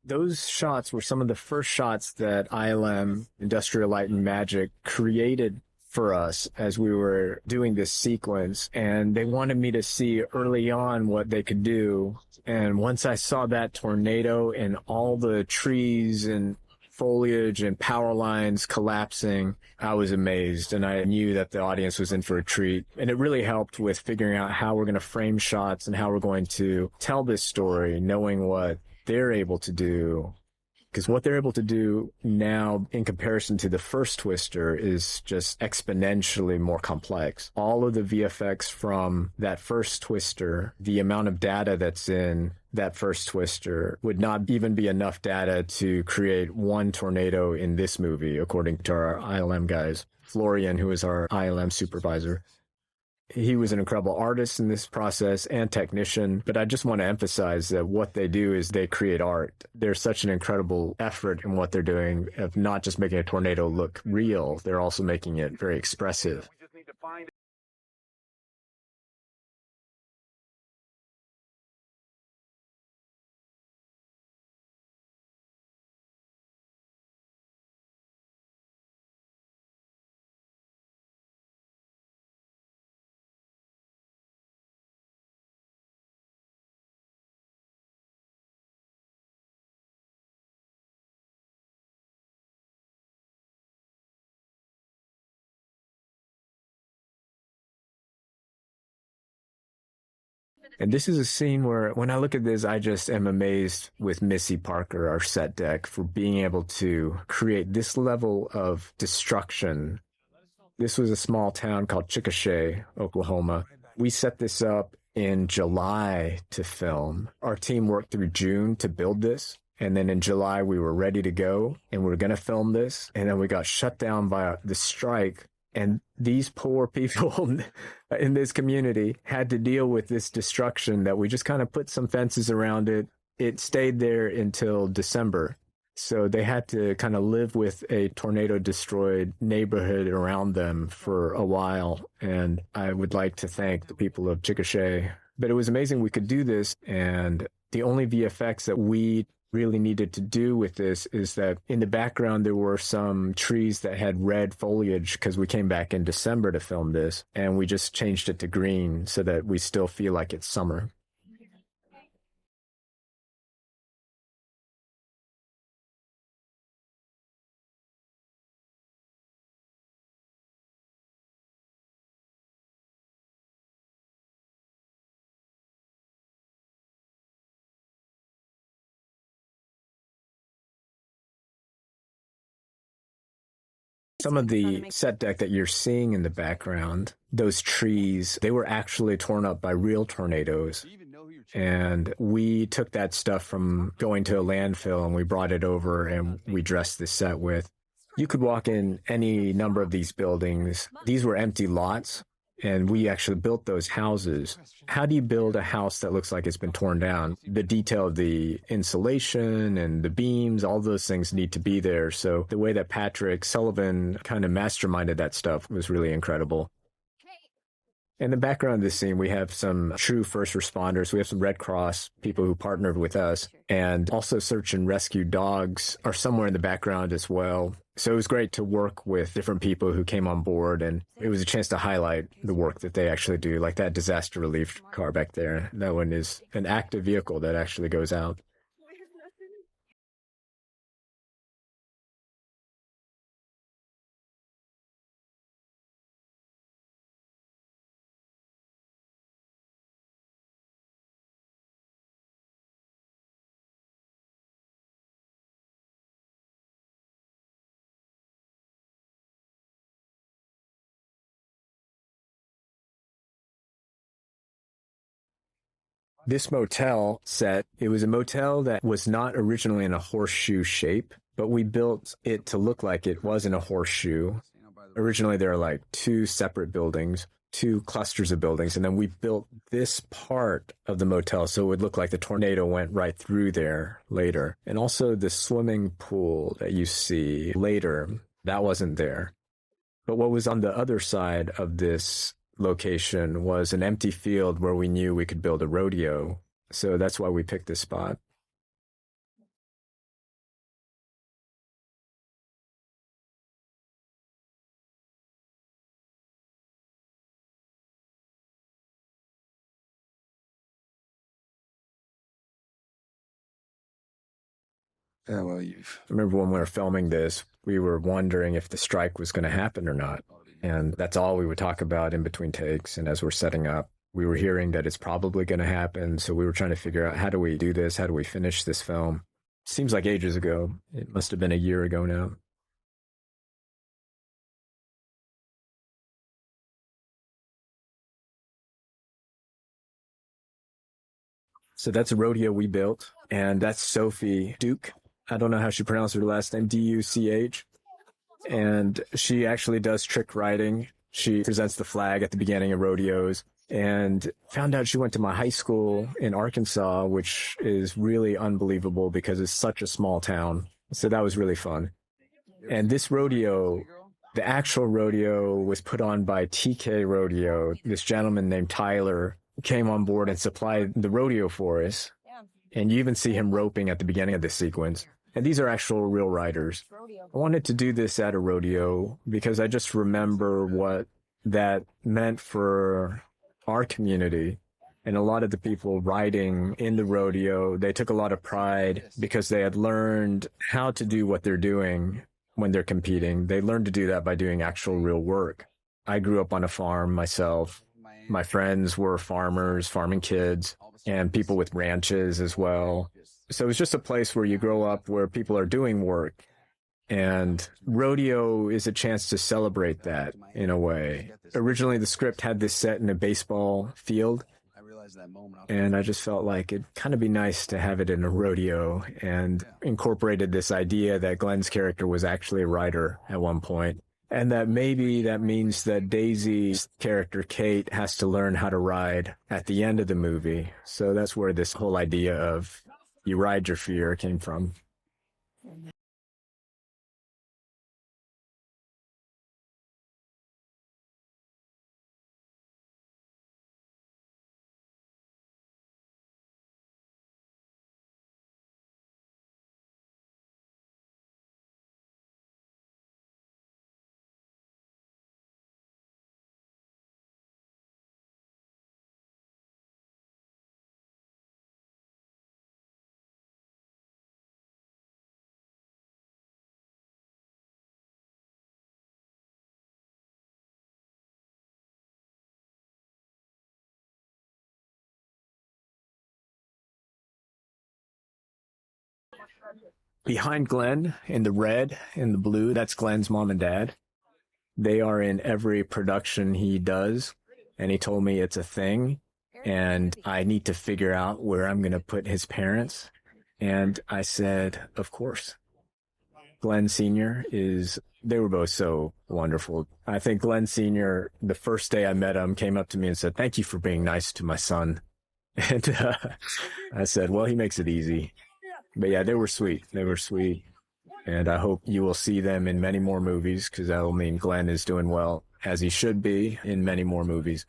Those shots were some of the first shots that ILM, Industrial Light and Magic, created for us as we were doing this sequence. And they wanted me to see early on what they could do. And once I saw that tornado and all the trees and foliage and power lines collapsing, I was amazed. And I knew that the audience was in for a treat. And it really helped with figuring out how we're going to frame shots and how we're going to tell this story, knowing what they're able to do. Because what they're able to do now in comparison to the first Twister is just exponentially more complex. All of the VFX from that first Twister, the amount of data that's in that first Twister would not even be enough data to create one tornado in this movie, according to our ILM guys. Florian, who is our ILM supervisor. He was an incredible artist in this process and technician, but I just want to emphasize that what they do is they create art. There's such an incredible effort in what they're doing of not just making a tornado look real, they're also making it very expressive. And this is a scene where, when I look at this, I just am amazed with Missy Parker, our set deck, for being able to create this level of destruction. This was a small town called Chickasha, Oklahoma. We set this up in July to film. Our team worked through June to build this. And then in July, we were ready to go and we were going to film this. And then we got shut down by the strike. And these poor people in this community had to deal with this destruction that we just kind of put some fences around it. It stayed there until December. So they had to kind of live with a tornado-destroyed neighborhood around them for a while. And I would like to thank the people of Chickasha. But it was amazing we could do this. And the only VFX that we really needed to do with this is that in the background there were some trees that had red foliage because we came back in December to film this, and we just changed it to green so that we still feel like it's summer. Some of the set deck that you're seeing in the background, those trees, they were actually torn up by real tornadoes. And we took that stuff from going to a landfill and we brought it over and we dressed the set with. You could walk in any number of these buildings. These were empty lots, and we actually built those houses. How do you build a house that looks like it's been torn down? The detail of the insulation and the beams, all those things need to be there. So the way that Patrick Sullivan kind of masterminded that stuff was really incredible. In the background of this scene, we have some true first responders. We have some Red Cross people who partnered with us, and also search and rescue dogs are somewhere in the background as well. So it was great to work with different people who came on board, and it was a chance to highlight the work that they actually do, like that disaster relief car back there. That one is an active vehicle that actually goes out. This motel set, it was a motel that was not originally in a horseshoe shape, but we built it to look like it was in a horseshoe. Originally, there were like two separate buildings, two clusters of buildings, and then we built this part of the motel so it would look like the tornado went right through there later. And also the swimming pool that you see later, that wasn't there. But what was on the other side of this location was an empty field where we knew we could build a rodeo. So that's why we picked this spot. Yeah, well, I remember when we were filming this, we were wondering if the strike was going to happen or not. And that's all we would talk about in between takes. And as we're setting up, we were hearing that it's probably going to happen. So we were trying to figure out, how do we do this? How do we finish this film? Seems like ages ago. It must have been a year ago now. So that's a rodeo we built. And that's Sophie Duke. I don't know how she pronounced her last name, D-U-C-H. And she actually does trick riding. She presents the flag at the beginning of rodeos, and found out she went to my high school in Arkansas, which is really unbelievable because it's such a small town. So that was really fun. And this rodeo, the actual rodeo, was put on by TK Rodeo. This gentleman named Tyler came on board and supplied the rodeo for us. And you even see him roping at the beginning of this sequence. And these are actual real riders. I wanted to do this at a rodeo because I just remember what that meant for our community. And a lot of the people riding in the rodeo, they took a lot of pride because they had learned how to do what they're doing when they're competing. They learned to do that by doing actual real work. I grew up on a farm myself. My friends were farmers, farming kids, and people with ranches as well. So it's just a place where you grow up where people are doing work. And rodeo is a chance to celebrate that in a way. Originally, the script had this set in a baseball field. And I just felt like it'd kind of be nice to have it in a rodeo, and incorporated this idea that Glenn's character was actually a rider at one point. And that maybe that means that Daisy's character, Kate, has to learn how to ride at the end of the movie. So that's where this whole idea of you ride your fear came from. Behind Glenn, in the red, in the blue, that's Glenn's mom and dad. They are in every production he does. And he told me it's a thing. And I need to figure out where I'm going to put his parents. And I said, of course. Glenn Sr. they were both so wonderful. I think Glenn Sr., the first day I met him, came up to me and said, "Thank you for being nice to my son." And I said, well, he makes it easy. But yeah, they were sweet. They were sweet. And I hope you will see them in many more movies, because that will mean Glenn is doing well, as he should be, in many more movies.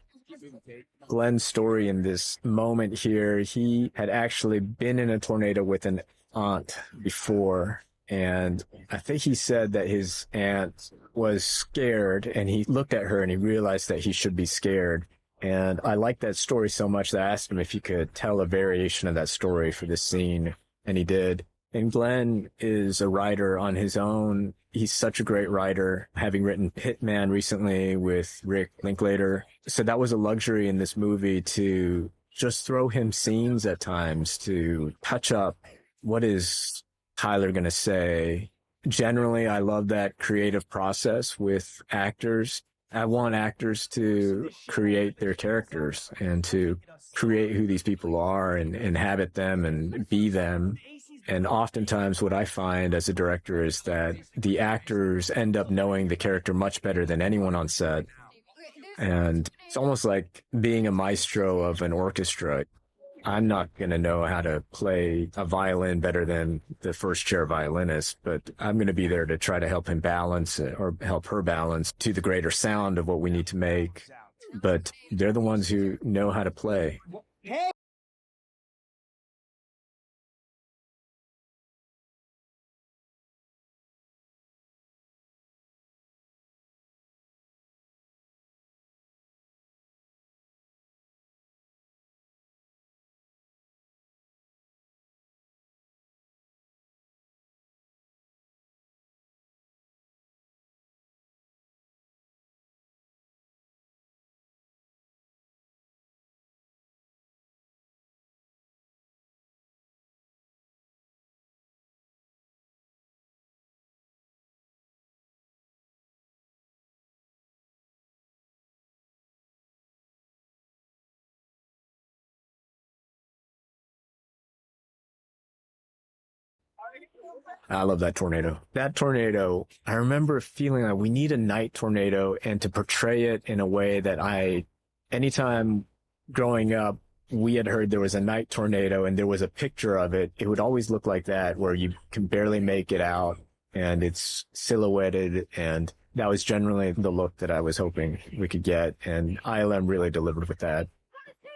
Glenn's story in this moment here, he had actually been in a tornado with an aunt before. And I think he said that his aunt was scared, and he looked at her and he realized that he should be scared. And I liked that story so much that I asked him if he could tell a variation of that story for this scene. And he did. And Glenn is a writer on his own. He's such a great writer, having written Pitman recently with Rick Linklater. So that was a luxury in this movie, to just throw him scenes at times to touch up what is Tyler going to say. Generally, I love that creative process with actors. I want actors to create their characters and to create who these people are and inhabit them and be them. And oftentimes what I find as a director is that the actors end up knowing the character much better than anyone on set. And it's almost like being a maestro of an orchestra. I'm not going to know how to play a violin better than the first chair violinist, but I'm going to be there to try to help him balance it, or help her balance to the greater sound of what we need to make. But they're the ones who know how to play. I love that tornado. That tornado, I remember feeling like we need a night tornado, and to portray it in a way that anytime growing up, we had heard there was a night tornado and there was a picture of it, it would always look like that, where you can barely make it out and it's silhouetted. And that was generally the look that I was hoping we could get. And ILM really delivered with that.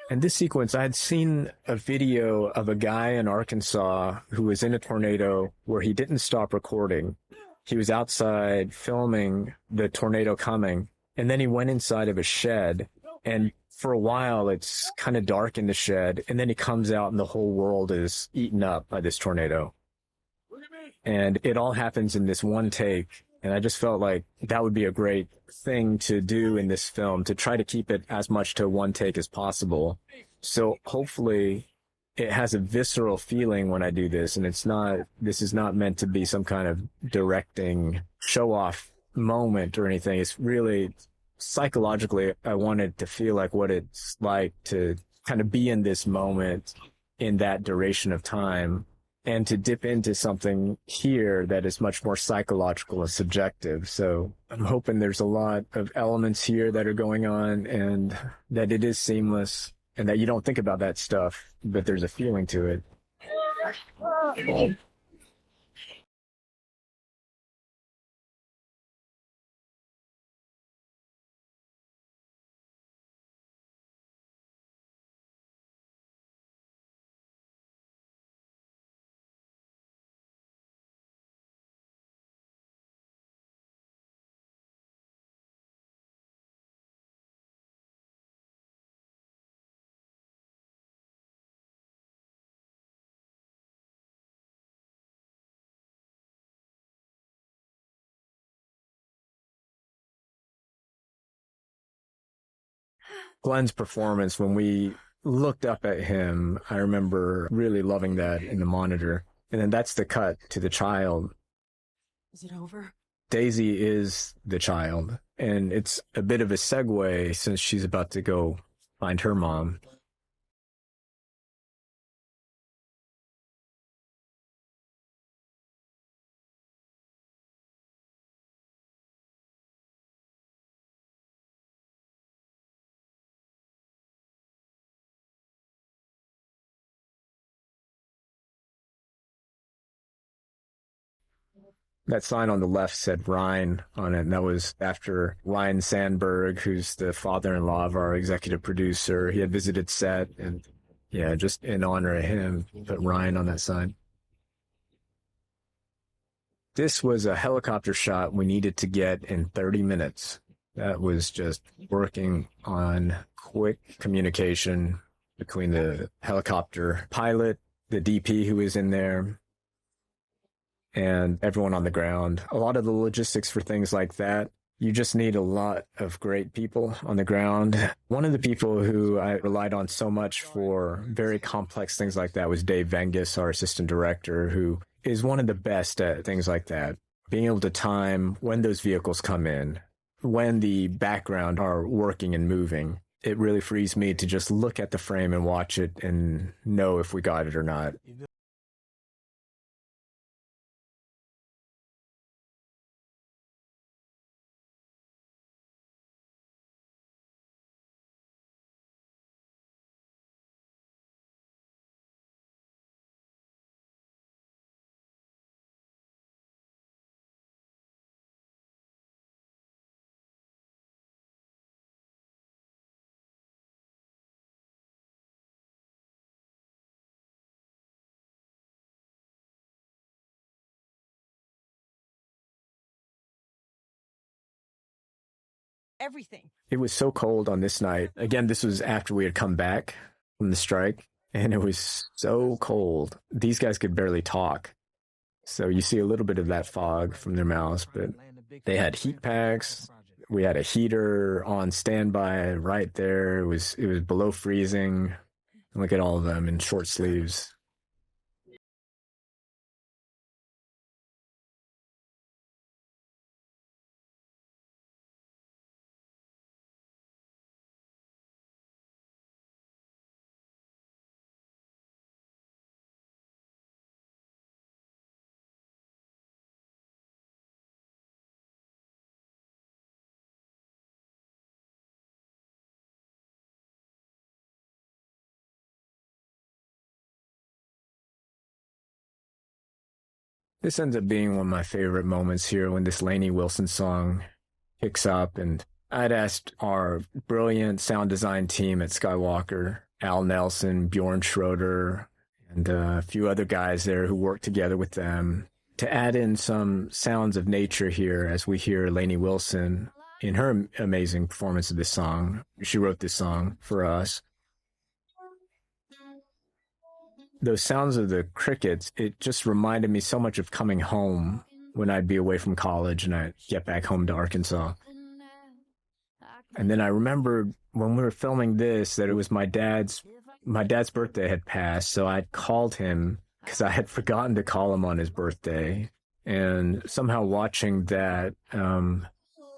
And this sequence, I had seen a video of a guy in Arkansas who was in a tornado where he didn't stop recording. He was outside filming the tornado coming, and then he went inside of a shed, and for a while it's kind of dark in the shed, and then he comes out and the whole world is eaten up by this tornado. And it all happens in this one take. And I just felt like that would be a great thing to do in this film, to try to keep it as much to one take as possible. So hopefully it has a visceral feeling when I do this. And this is not meant to be some kind of directing show off moment or anything. It's really psychologically, I wanted to feel like what it's like to kind of be in this moment in that duration of time, and to dip into something here that is much more psychological and subjective. So I'm hoping there's a lot of elements here that are going on, and that it is seamless, and that you don't think about that stuff, but there's a feeling to it. Glenn's performance, when we looked up at him, I remember really loving that in the monitor. And then that's the cut to the child. Is it over? Daisy is the child, and it's a bit of a segue since she's about to go find her mom. That sign on the left said Ryan on it, and that was after Ryan Sandberg, who's the father-in-law of our executive producer. He had visited set, and yeah, just in honor of him, put Ryan on that sign. This was a helicopter shot we needed to get in 30 minutes. That was just working on quick communication between the helicopter pilot, the DP who was in there, and everyone on the ground. A lot of the logistics for things like that, you just need a lot of great people on the ground. One of the people who I relied on so much for very complex things like that was Dave Vengus, our assistant director, who is one of the best at things like that. Being able to time when those vehicles come in, when the background are working and moving. It really frees me to just look at the frame and watch it and know if we got it or not. Everything. It was so cold on this night. Again, this was after we had come back from the strike, and it was so cold. These guys could barely talk. So you see a little bit of that fog from their mouths, but they had heat packs. We had a heater on standby right there. It was below freezing. Look at all of them in short sleeves. This ends up being one of my favorite moments here when this Lainey Wilson song picks up. And I'd asked our brilliant sound design team at Skywalker, Al Nelson, Bjorn Schroeder, and a few other guys there who worked together with them to add in some sounds of nature here as we hear Lainey Wilson in her amazing performance of this song. She wrote this song for us. Those sounds of the crickets, it just reminded me so much of coming home when I'd be away from college and I'd get back home to Arkansas. And then I remembered when we were filming this that it was my dad's birthday had passed, so I called him because I had forgotten to call him on his birthday. And somehow watching that,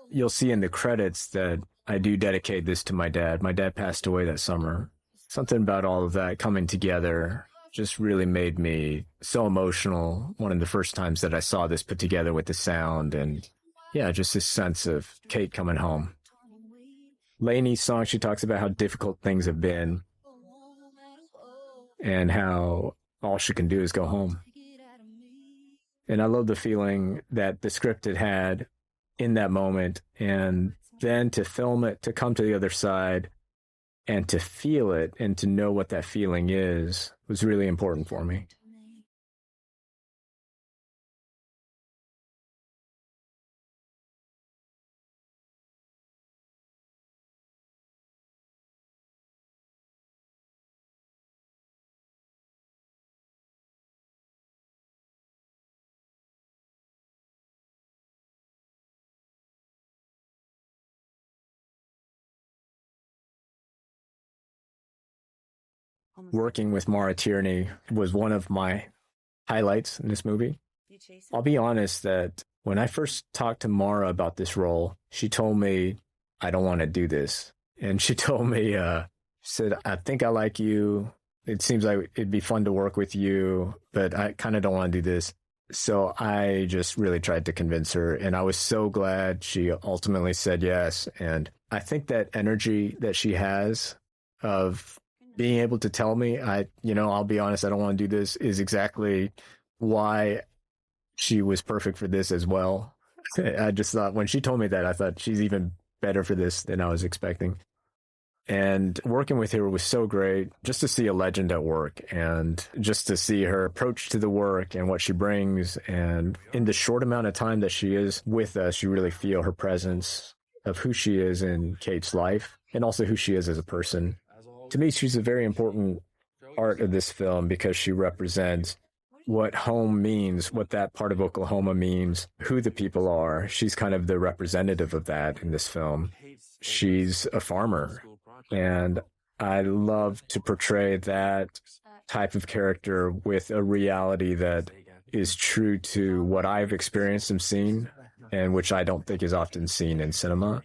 you'll see in the credits that I do dedicate this to my dad. My dad passed away that summer. Something about all of that coming together just really made me so emotional. One of the first times that I saw this put together with the sound and, yeah, just this sense of Kate coming home. Lainey's song, she talks about how difficult things have been and how all she can do is go home. And I love the feeling that the script had in that moment, and then to film it, to come to the other side and to feel it and to know what that feeling is was really important for me. Working with Maura Tierney was one of my highlights in this movie. I'll be honest that when I first talked to Maura about this role, she told me, I don't want to do this. And she told me, she said, I think I like you. It seems like it'd be fun to work with you, but I kind of don't want to do this. So I just really tried to convince her. And I was so glad she ultimately said yes. And I think that energy that she has of being able to tell me, I'll be honest, I don't want to do this, is exactly why she was perfect for this as well. I just thought when she told me that, I thought she's even better for this than I was expecting. And working with her was so great, just to see a legend at work and just to see her approach to the work and what she brings. And in the short amount of time that she is with us, you really feel her presence of who she is in Kate's life and also who she is as a person. To me, she's a very important part of this film because she represents what home means, what that part of Oklahoma means, who the people are. She's kind of the representative of that in this film. She's a farmer, and I love to portray that type of character with a reality that is true to what I've experienced and seen, and which I don't think is often seen in cinema.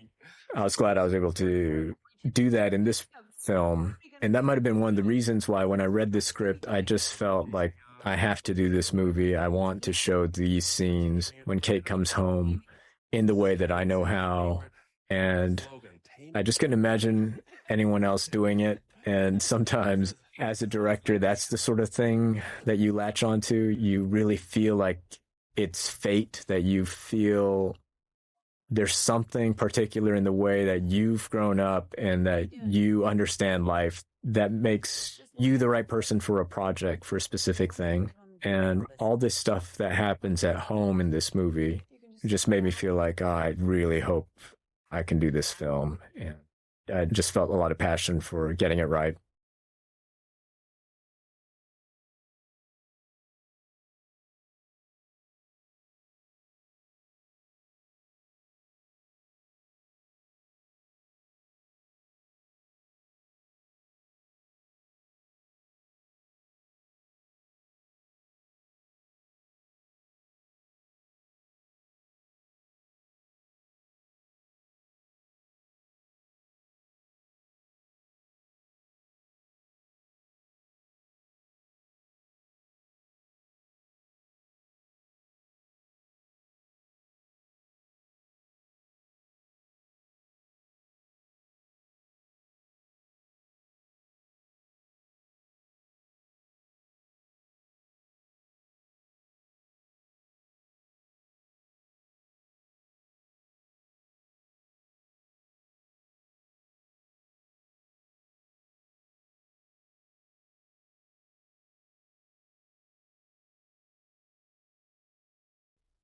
I was glad I was able to do that in this film. And that might have been one of the reasons why when I read the script, I just felt like I have to do this movie. I want to show these scenes when Kate comes home in the way that I know how. And I just couldn't imagine anyone else doing it. And sometimes as a director, that's the sort of thing that you latch onto. You really feel like it's fate, that you feel there's something particular in the way that you've grown up and that you understand life that makes you the right person for a project, for a specific thing. And all this stuff that happens at home in this movie just made me feel like, I really hope I can do this film. And I just felt a lot of passion for getting it right.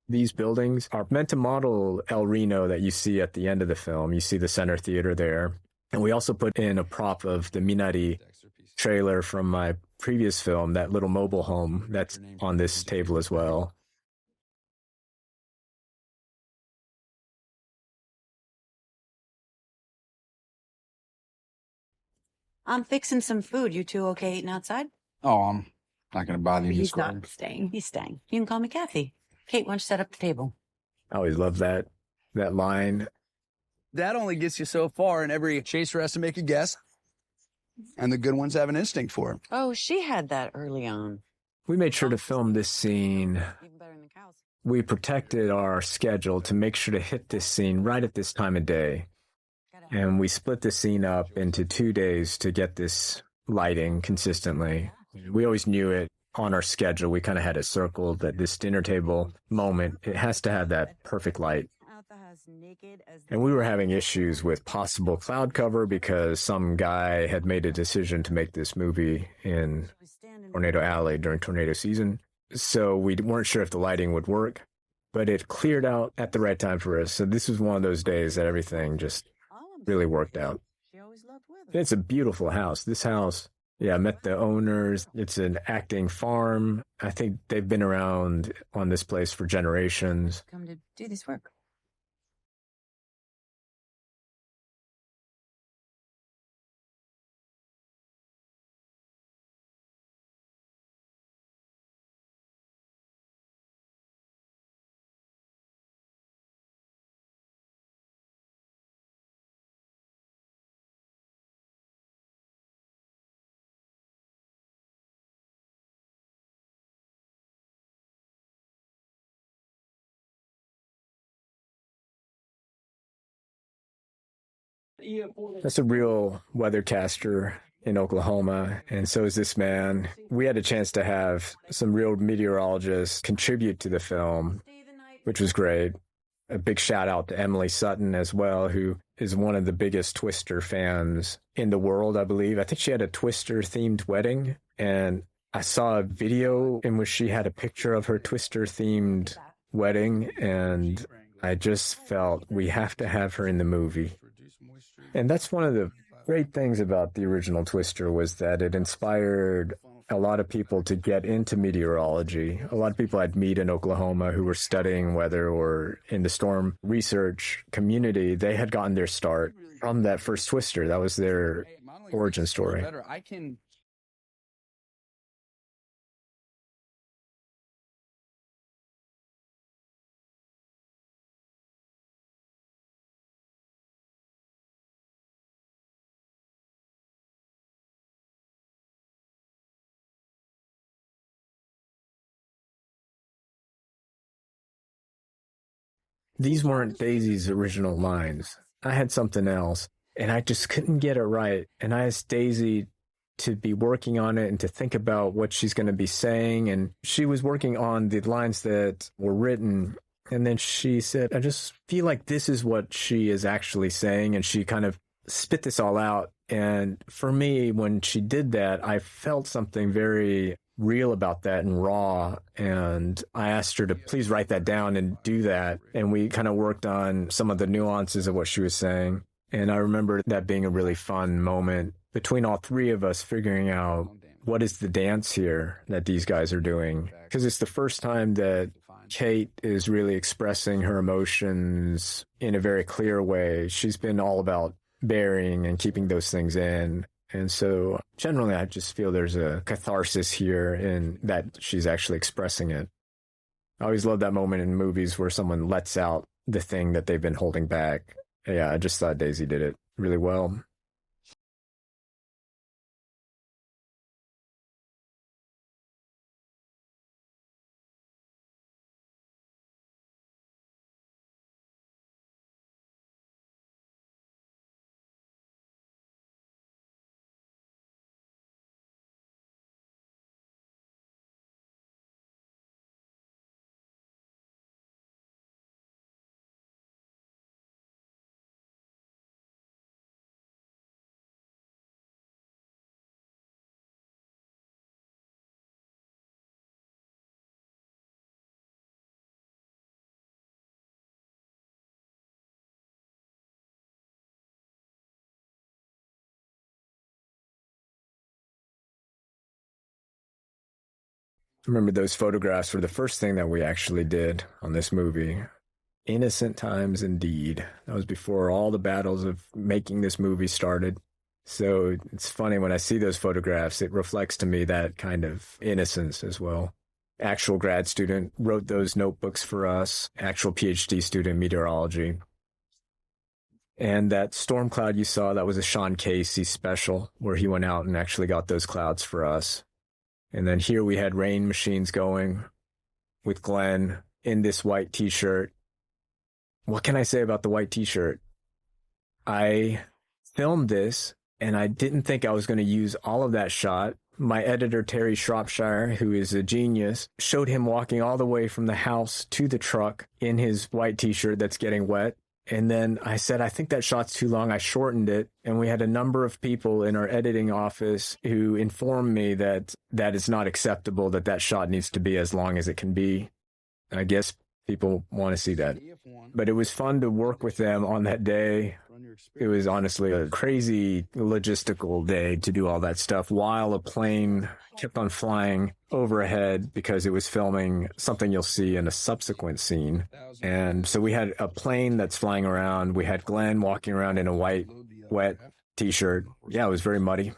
These buildings are meant to model El Reno that you see at the end of the film. You see the center theater there. And we also put in a prop of the Minari trailer from my previous film, that little mobile home that's on this table as well. I'm fixing some food. You two okay eating outside? Oh, I'm not going to bother you, Miss He's Gordon. not staying. He's staying. You can call me Kathy. Kate, why don't you set up the table? I always love that line. That only gets you so far, and every chaser has to make a guess. And the good ones have an instinct for it. Oh, she had that early on. We made sure to film this scene. Even better than the cows. We protected our schedule to make sure to hit this scene right at this time of day. And we split the scene up into 2 days to get this lighting consistently. We always knew it on our schedule. We kind of had it circled that this dinner table moment, it has to have that perfect light. And we were having issues with possible cloud cover because some guy had made a decision to make this movie in Tornado Alley during tornado season. So we weren't sure if the lighting would work, but it cleared out at the right time for us. So this was one of those days that everything just really worked out. It's a beautiful house. This house, I met the owners. It's an acting farm. I think they've been around on this place for generations. Come to do this work. That's a real weathercaster in Oklahoma, and so is this man. We had a chance to have some real meteorologists contribute to the film, which was great. A big shout out to Emily Sutton as well, who is one of the biggest Twister fans in the world, I believe. I think she had a Twister-themed wedding, and I saw a video in which she had a picture of her Twister-themed wedding, and I just felt we have to have her in the movie. And that's one of the great things about the original Twister, was that it inspired a lot of people to get into meteorology. A lot of people I'd meet in Oklahoma who were studying weather or in the storm research community, they had gotten their start from that first Twister. That was their origin story. These weren't Daisy's original lines. I had something else, and I just couldn't get it right. And I asked Daisy to be working on it and to think about what she's going to be saying. And she was working on the lines that were written. And then she said, I just feel like this is what she is actually saying. And she kind of spit this all out. And for me, when she did that, I felt something very real about that and raw. And I asked her to please write that down and do that. And we kind of worked on some of the nuances of what she was saying. And I remember that being a really fun moment between all three of us, figuring out what is the dance here that these guys are doing. Because it's the first time that Kate is really expressing her emotions in a very clear way. She's been all about burying and keeping those things in. And so generally, I just feel there's a catharsis here in that she's actually expressing it. I always love that moment in movies where someone lets out the thing that they've been holding back. Yeah, I just thought Daisy did it really well. remember those photographs were the first thing that we actually did on this movie. Innocent times indeed. That was before all the battles of making this movie started. So it's funny when I see those photographs, it reflects to me that kind of innocence as well. Actual grad student wrote those notebooks for us, actual PhD student meteorology. And that storm cloud you saw, that was a Sean Casey special where he went out and actually got those clouds for us. And then here we had rain machines going with Glenn in this white t-shirt. What can I say about the white t-shirt? I filmed this and I didn't think I was going to use all of that shot. My editor, Terry Shropshire, who is a genius, showed him walking all the way from the house to the truck in his white t-shirt that's getting wet. And then I said, I think that shot's too long. I shortened it. And we had a number of people in our editing office who informed me that that is not acceptable, that that shot needs to be as long as it can be. I guess people want to see that. But it was fun to work with them on that day. It was honestly a crazy logistical day to do all that stuff while a plane kept on flying overhead because it was filming something you'll see in a subsequent scene. And so we had a plane that's flying around. We had Glenn walking around in a white, wet t-shirt. Yeah, it was very muddy.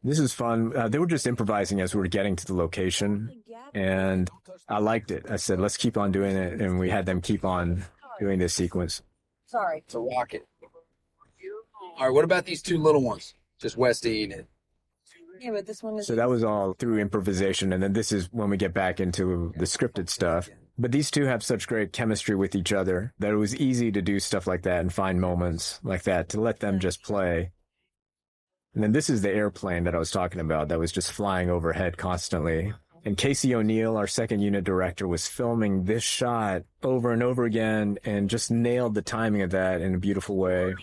This is fun. They were just improvising as we were getting to the location, and I liked it. I said, let's keep on doing it, and we had them keep on doing this sequence. Sorry. It's a rocket. All right, what about these two little ones? Just west of Enid. Yeah, but this one is. So that was all through improvisation, and then this is when we get back into the scripted stuff. But these two have such great chemistry with each other that it was easy to do stuff like that and find moments like that to let them just play. And then this is the airplane that I was talking about that was just flying overhead constantly. And Casey O'Neill, our second unit director, was filming this shot over and over again and just nailed the timing of that in a beautiful way.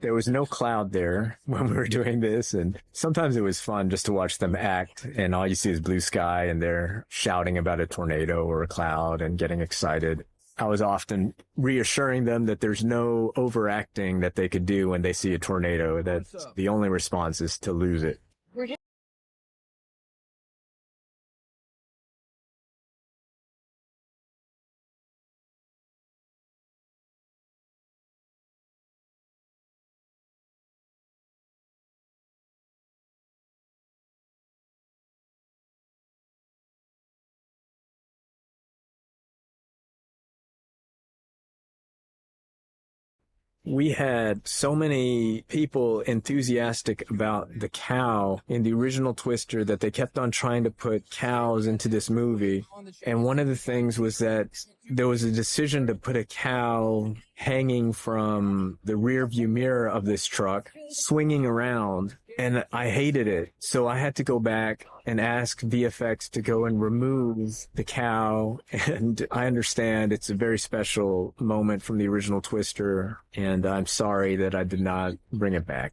There was no cloud there when we were doing this, and sometimes it was fun just to watch them act, and all you see is blue sky, and they're shouting about a tornado or a cloud and getting excited. I was often reassuring them that there's no overacting that they could do when they see a tornado, that the only response is to lose it. We had so many people enthusiastic about the cow in the original Twister that they kept on trying to put cows into this movie. And one of the things was that there was a decision to put a cow hanging from the rear view mirror of this truck, swinging around. And I hated it. So I had to go back and ask VFX to go and remove the cow. And I understand it's a very special moment from the original Twister. And I'm sorry that I did not bring it back.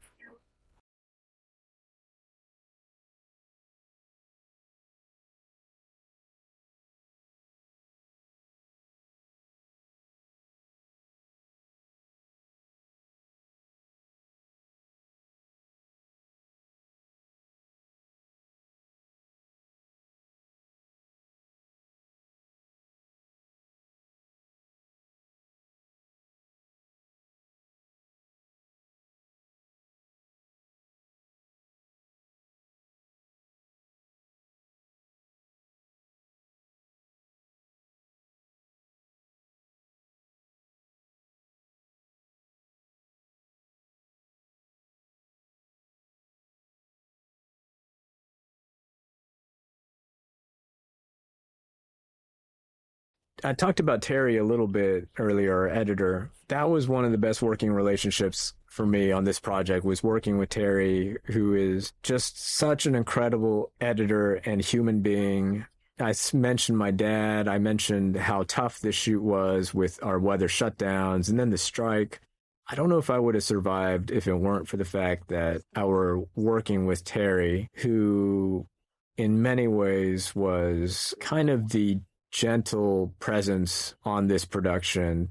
I talked about Terry a little bit earlier, our editor. That was one of the best working relationships for me on this project, was working with Terry, who is just such an incredible editor and human being. Mentioned my dad. I mentioned how tough this shoot was with our weather shutdowns and then the strike. I don't know if I would have survived if it weren't for the fact that I were working with Terry, who in many ways was kind of the gentle presence on this production,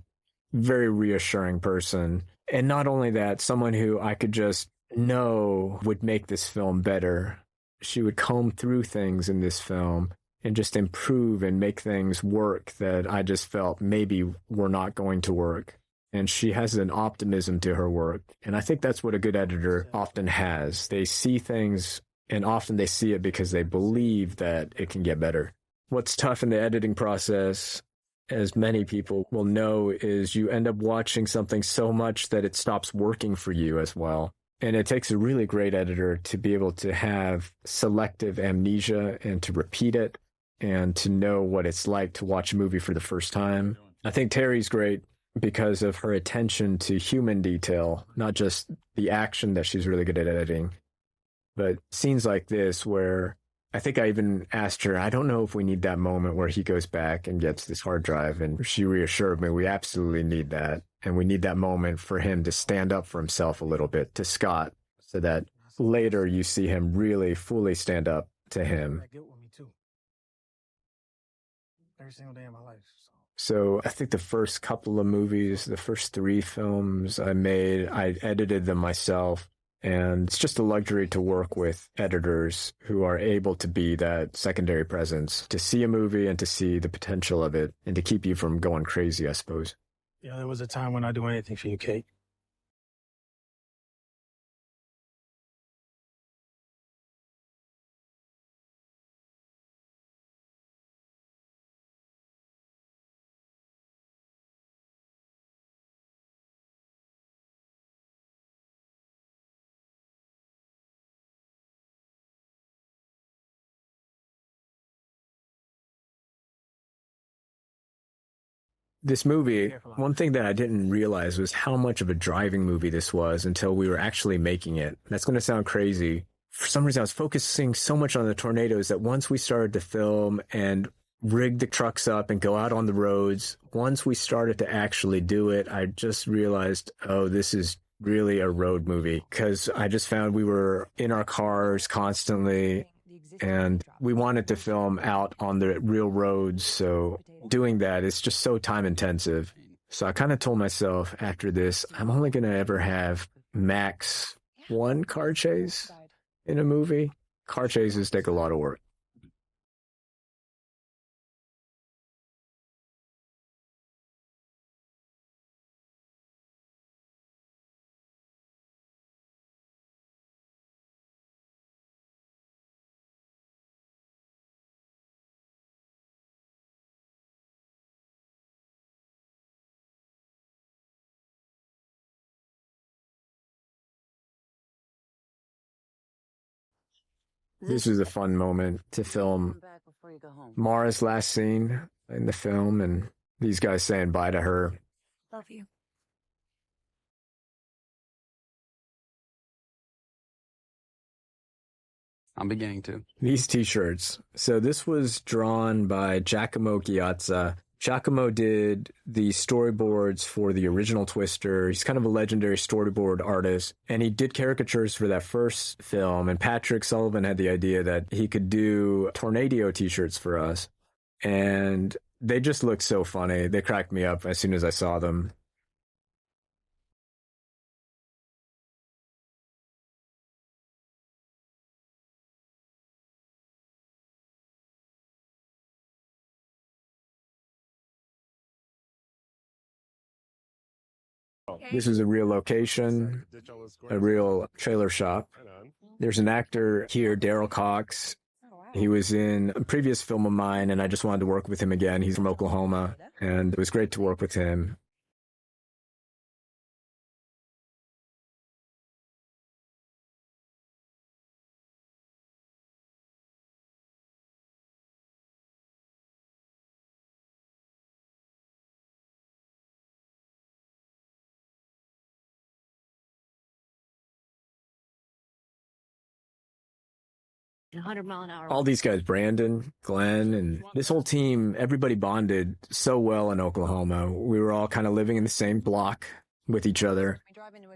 very reassuring person. And not only that, someone who I could just know would make this film better. She would comb through things in this film and just improve and make things work that I just felt maybe were not going to work. And she has an optimism to her work. And I think that's what a good editor often has. They see things, and often they see it because they believe that it can get better. What's tough in the editing process, as many people will know, is you end up watching something so much that it stops working for you as well. And it takes a really great editor to be able to have selective amnesia and to repeat it and to know what it's like to watch a movie for the first time. I think Terry's great because of her attention to human detail, not just the action that she's really good at editing, but scenes like this where I think I even asked her, I don't know if we need that moment where he goes back and gets this hard drive. And she reassured me, we absolutely need that. And we need that moment for him to stand up for himself a little bit to Scott, so that later you see him really fully stand up to him. Every single day of my life. So I think the first couple of movies, the first 3 films I made, I edited them myself. And it's just a luxury to work with editors who are able to be that secondary presence, to see a movie and to see the potential of it and to keep you from going crazy, I suppose. Yeah, there was a time when I'd do anything for you, Kate. This movie, one thing that I didn't realize was how much of a driving movie this was until we were actually making it. That's going to sound crazy. For some reason, I was focusing so much on the tornadoes that once we started to film and rig the trucks up and go out on the roads, once we started to actually do it, I just realized, oh, this is really a road movie, because I just found we were in our cars constantly and we wanted to film out on the real roads. So doing that is just so time intensive. So I kind of told myself after this, I'm only going to ever have max 1 car chase in a movie. Car chases take a lot of work. This was a fun moment to film Mara's last scene in the film and these guys saying bye to her. Love you. I'm beginning to. These t-shirts. So this was drawn by Giacomo Giazza. Giacomo did the storyboards for the original Twister. He's kind of a legendary storyboard artist, and he did caricatures for that first film. And Patrick Sullivan had the idea that he could do Tornado t-shirts for us. And they just looked so funny. They cracked me up as soon as I saw them. This is a real location, a real trailer shop. There's an actor here, Daryl Cox. He was in a previous film of mine, and I just wanted to work with him again. He's from Oklahoma, and it was great to work with him. 100-mile-an-hour. All these guys, Brandon, Glenn, and this whole team, everybody bonded so well in Oklahoma. We were all kind of living in the same block with each other.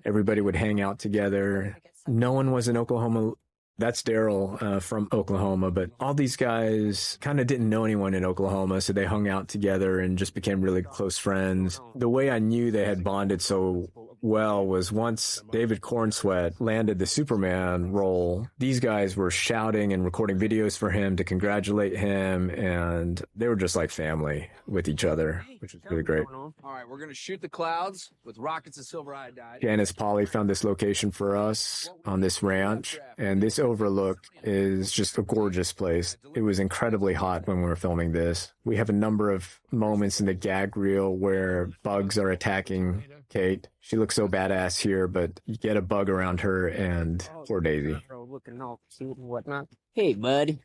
Everybody would hang out together. No one was in Oklahoma. That's Daryl from Oklahoma, but all these guys kind of didn't know anyone in Oklahoma, so they hung out together and just became really close friends. The way I knew they had bonded so well was once David Cornsweat landed the Superman role, these guys were shouting and recording videos for him to congratulate him, and they were just like family with each other, which was really great. All right, we're gonna shoot the clouds with rockets of silver iodide. Janice Polly found this location for us on this ranch, and this overlook is just a gorgeous place. It was incredibly hot when we were filming this. We have a number of moments in the gag reel where bugs are attacking Kate. She looks so badass here, but you get a bug around her and poor Daisy. Looking all cute and whatnot. Hey, bud.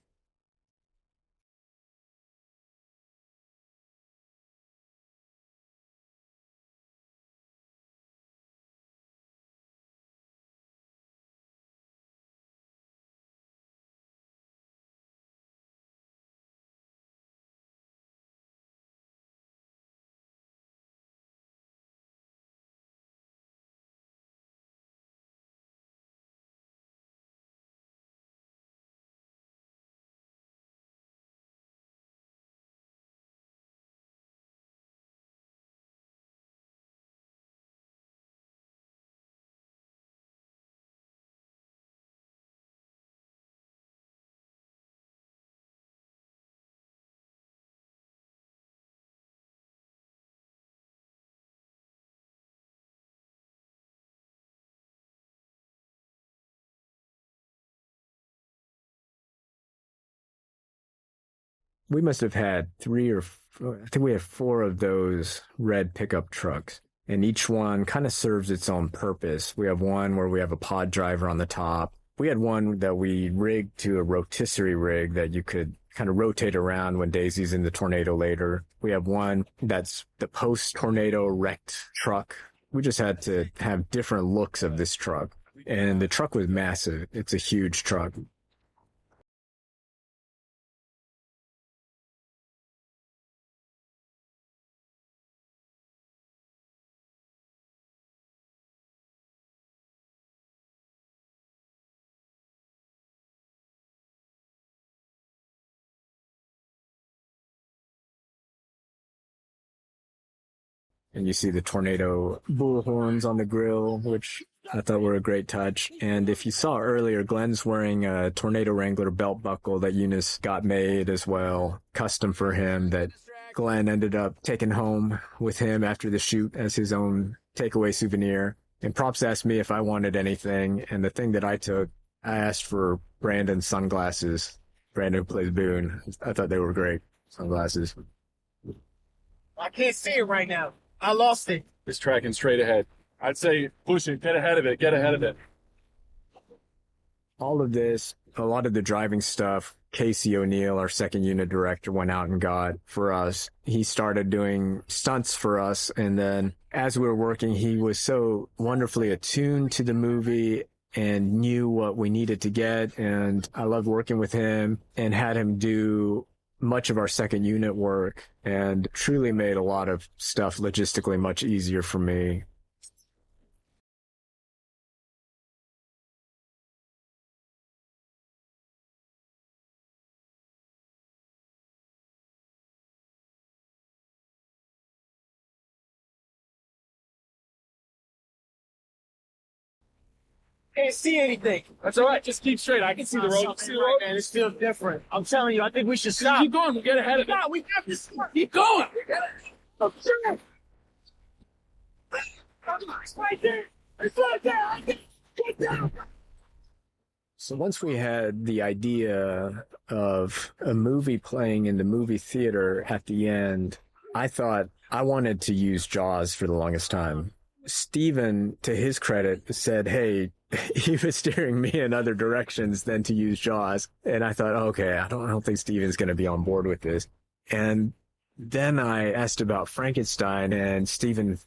We must have had I think we have 4 of those red pickup trucks, and each one kind of serves its own purpose. We have one where we have a pod driver on the top. We had one that we rigged to a rotisserie rig that you could kind of rotate around when Daisy's in the tornado later. We have one that's the post-tornado wrecked truck. We just had to have different looks of this truck, and the truck was massive. It's a huge truck. And you see the tornado bullhorns on the grill, which I thought were a great touch. And if you saw earlier, Glenn's wearing a Tornado Wrangler belt buckle that Eunice got made as well, custom for him, that Glenn ended up taking home with him after the shoot as his own takeaway souvenir. And Props asked me if I wanted anything, and the thing that I took, I asked for Brandon's sunglasses. Brandon, who plays Boone. I thought they were great sunglasses. I can't see it right now. I lost it. It's tracking straight ahead. I'd say push it, get ahead of it, get ahead of it. All of this, a lot of the driving stuff, Casey O'Neill, our second unit director, went out and got for us. He started doing stunts for us, and then as we were working, he was so wonderfully attuned to the movie and knew what we needed to get, and I loved working with him and had him do much of our second unit work and truly made a lot of stuff logistically much easier for me. Can't see anything. That's all right. Just keep straight. I can see the road. See the road? Man, it feels different. I'm telling you, I think we should stop. Keep going. We'll get ahead of it. We got this. Keep going. It's right there. It's right there. Get down. So once we had the idea of a movie playing in the movie theater at the end, I thought I wanted to use Jaws for the longest time. Steven, to his credit, said, hey, he was steering me in other directions than to use Jaws. And I thought, okay, I don't think Steven's going to be on board with this. And then I asked about Frankenstein, and Steven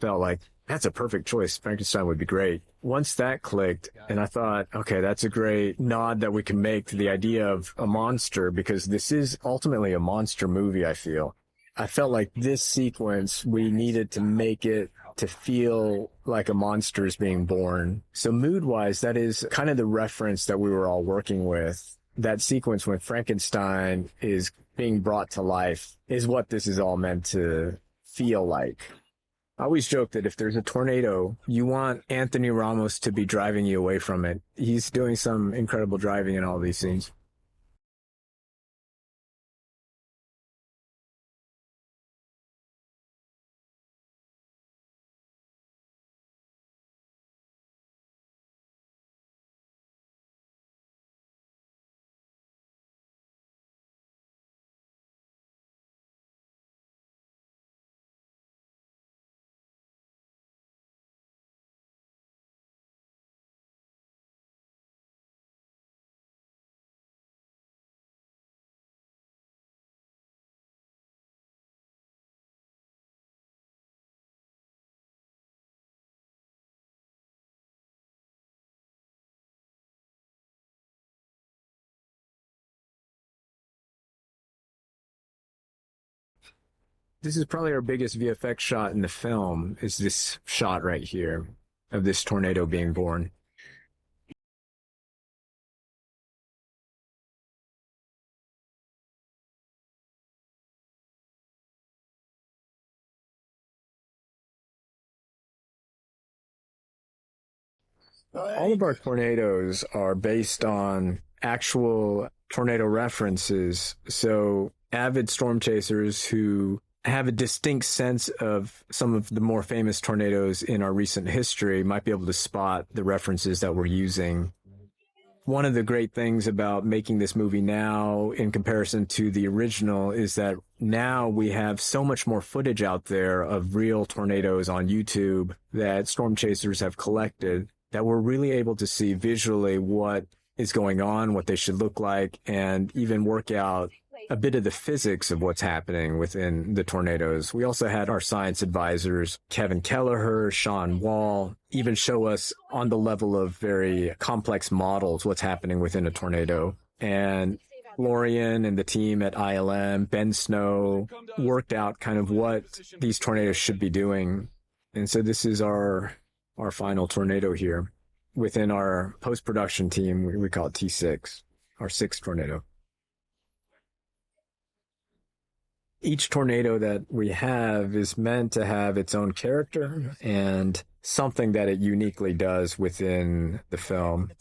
felt like that's a perfect choice. Frankenstein would be great. Once that clicked, and I thought, okay, that's a great nod that we can make to the idea of a monster, because this is ultimately a monster movie, I feel. I felt like this sequence, we needed to make it to feel like a monster is being born. So mood-wise, that is kind of the reference that we were all working with. That sequence when Frankenstein is being brought to life is what this is all meant to feel like. I always joke that if there's a tornado, you want Anthony Ramos to be driving you away from it. He's doing some incredible driving in all these scenes. This is probably our biggest VFX shot in the film, is this shot right here of this tornado being born. All of our tornadoes are based on actual tornado references. So avid storm chasers who have a distinct sense of some of the more famous tornadoes in our recent history might be able to spot the references that we're using. One of the great things about making this movie now in comparison to the original is that now we have so much more footage out there of real tornadoes on YouTube that storm chasers have collected, that we're really able to see visually what is going on, what they should look like, and even work out a bit of the physics of what's happening within the tornadoes. We also had our science advisors, Kevin Kelleher, Sean Wall, even show us on the level of very complex models what's happening within a tornado. And Florian and the team at ILM, Ben Snow, worked out kind of what these tornadoes should be doing. And so this is our final tornado here. Within our post-production team, we call it T6, our sixth tornado. Each tornado that we have is meant to have its own character and something that it uniquely does within the film.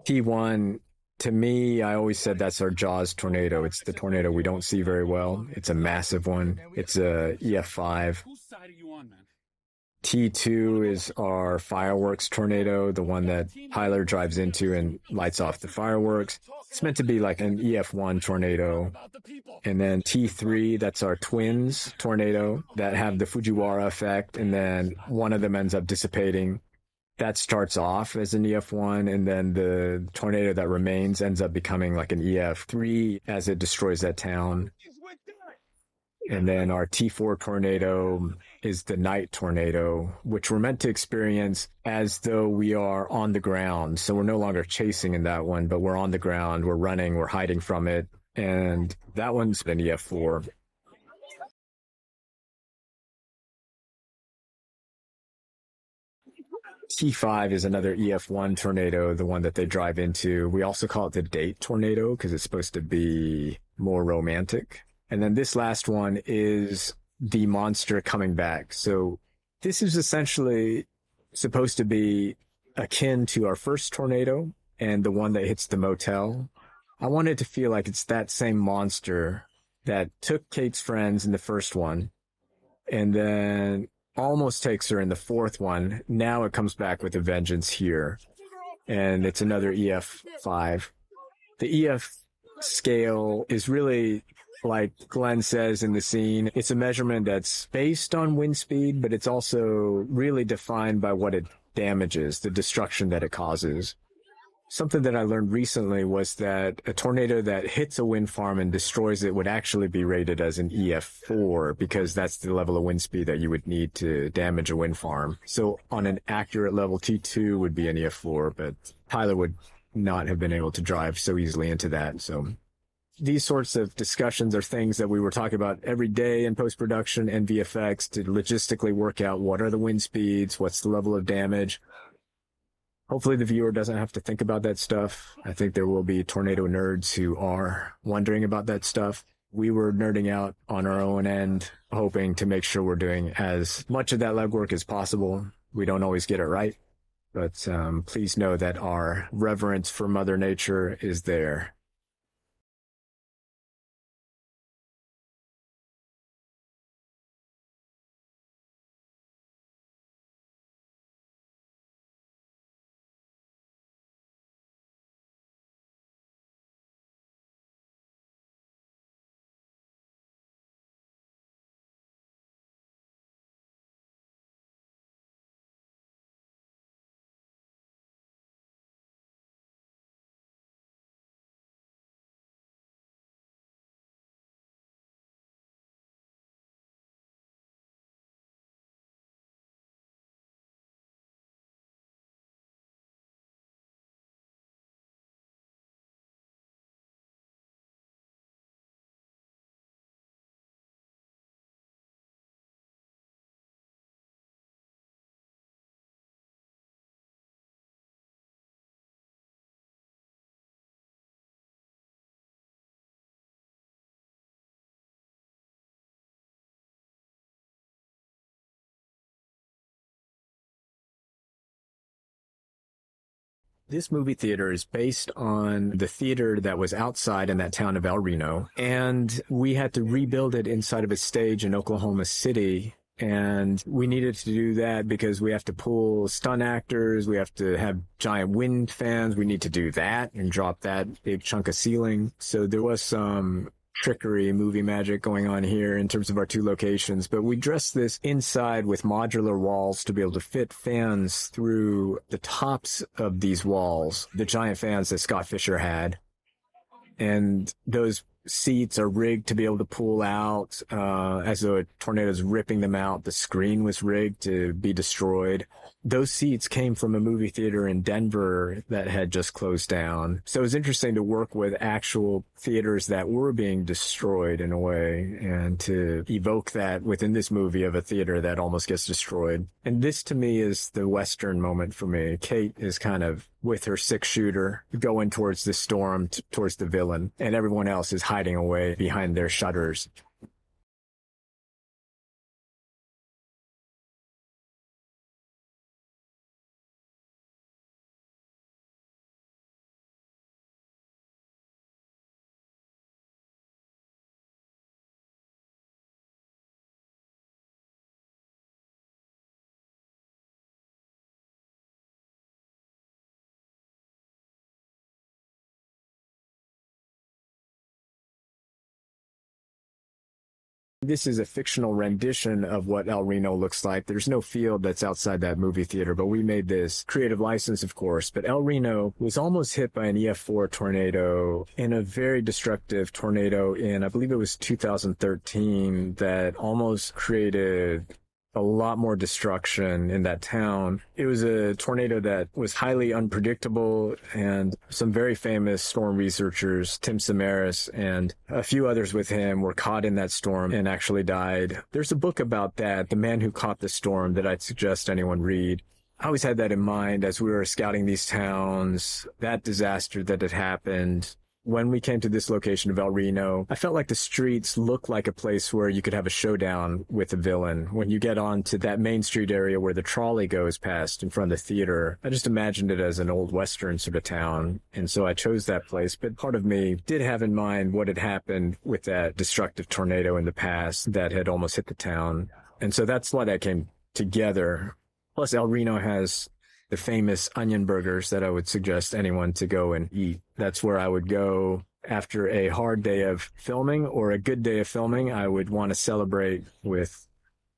T1, to me, I always said that's our Jaws tornado. It's the tornado we don't see very well. It's a massive one. It's a EF5. Whose side are you on, man? T2 is our fireworks tornado, the one that Tyler drives into and lights off the fireworks. It's meant to be like an EF1 tornado. And then T3, that's our twins tornado that have the Fujiwara effect. And then one of them ends up dissipating. That starts off as an EF1. And then the tornado that remains ends up becoming like an EF3 as it destroys that town. And then our T4 tornado is the night tornado, which we're meant to experience as though we are on the ground. So we're no longer chasing in that one, but we're on the ground, we're running, we're hiding from it. And that one's an EF4. T5 is another EF1 tornado, the one that they drive into. We also call it the date tornado because it's supposed to be more romantic. And then this last one is the monster coming back. So this is essentially supposed to be akin to our first tornado and the one that hits the motel. I wanted to feel like it's that same monster that took Kate's friends in the first one and then almost takes her in the fourth one. Now it comes back with a vengeance here. And it's another EF5. The EF scale is really, like Glenn says in the scene, it's a measurement that's based on wind speed, but it's also really defined by what it damages, the destruction that it causes. Something that I learned recently was that a tornado that hits a wind farm and destroys it would actually be rated as an EF4 because that's the level of wind speed that you would need to damage a wind farm. So on an accurate level, T2 would be an EF4, but Tyler would not have been able to drive so easily into that. So these sorts of discussions are things that we were talking about every day in post-production and VFX to logistically work out what are the wind speeds, what's the level of damage. Hopefully the viewer doesn't have to think about that stuff. I think there will be tornado nerds who are wondering about that stuff. We were nerding out on our own end, hoping to make sure we're doing as much of that legwork as possible. We don't always get it right, but please know that our reverence for Mother Nature is there. This movie theater is based on the theater that was outside in that town of El Reno, and we had to rebuild it inside of a stage in Oklahoma City. And we needed to do that because we have to pull stunt actors, we have to have giant wind fans, we need to do that and drop that big chunk of ceiling. So there was some trickery, movie magic going on here in terms of our two locations, but we dressed this inside with modular walls to be able to fit fans through the tops of these walls, the giant fans that Scott Fisher had. And those seats are rigged to be able to pull out as though a tornado is ripping them out. The screen was rigged to be destroyed. Those seats came from a movie theater in Denver that had just closed down. So it was interesting to work with actual theaters that were being destroyed in a way and to evoke that within this movie of a theater that almost gets destroyed. And this to me is the Western moment for me. Kate is kind of with her 6-shooter going towards the storm, towards the villain, and everyone else is hiding away behind their shutters. This is a fictional rendition of what El Reno looks like. There's no field that's outside that movie theater, but we made this creative license, of course. But El Reno was almost hit by an EF4 tornado in a very destructive tornado in, I believe it was 2013, that almost created a lot more destruction in that town. It was a tornado that was highly unpredictable, and some very famous storm researchers, Tim Samaras and a few others with him, were caught in that storm and actually died. There's a book about that, The Man Who Caught the Storm, that I'd suggest anyone read. I always had that in mind as we were scouting these towns, that disaster that had happened. When we came to this location of El Reno, I felt like the streets looked like a place where you could have a showdown with a villain. When you get onto that main street area where the trolley goes past in front of the theater, I just imagined it as an old Western sort of town. And so I chose that place. But part of me did have in mind what had happened with that destructive tornado in the past that had almost hit the town. And so that's why that came together. Plus, El Reno has the famous onion burgers that I would suggest anyone to go and eat. That's where I would go after a hard day of filming or a good day of filming. I would want to celebrate with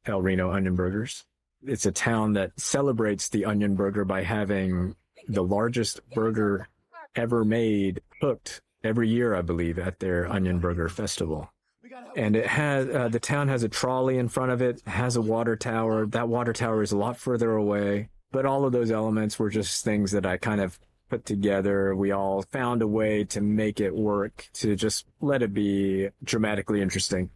El Reno onion burgers. It's a town that celebrates the onion burger by having the largest burger ever made cooked every year, I believe, at their Onion Burger Festival. And it has the town has a trolley in front of it, has a water tower. That water tower is a lot further away. But all of those elements were just things that I kind of put together. We all found a way to make it work, to just let it be dramatically interesting.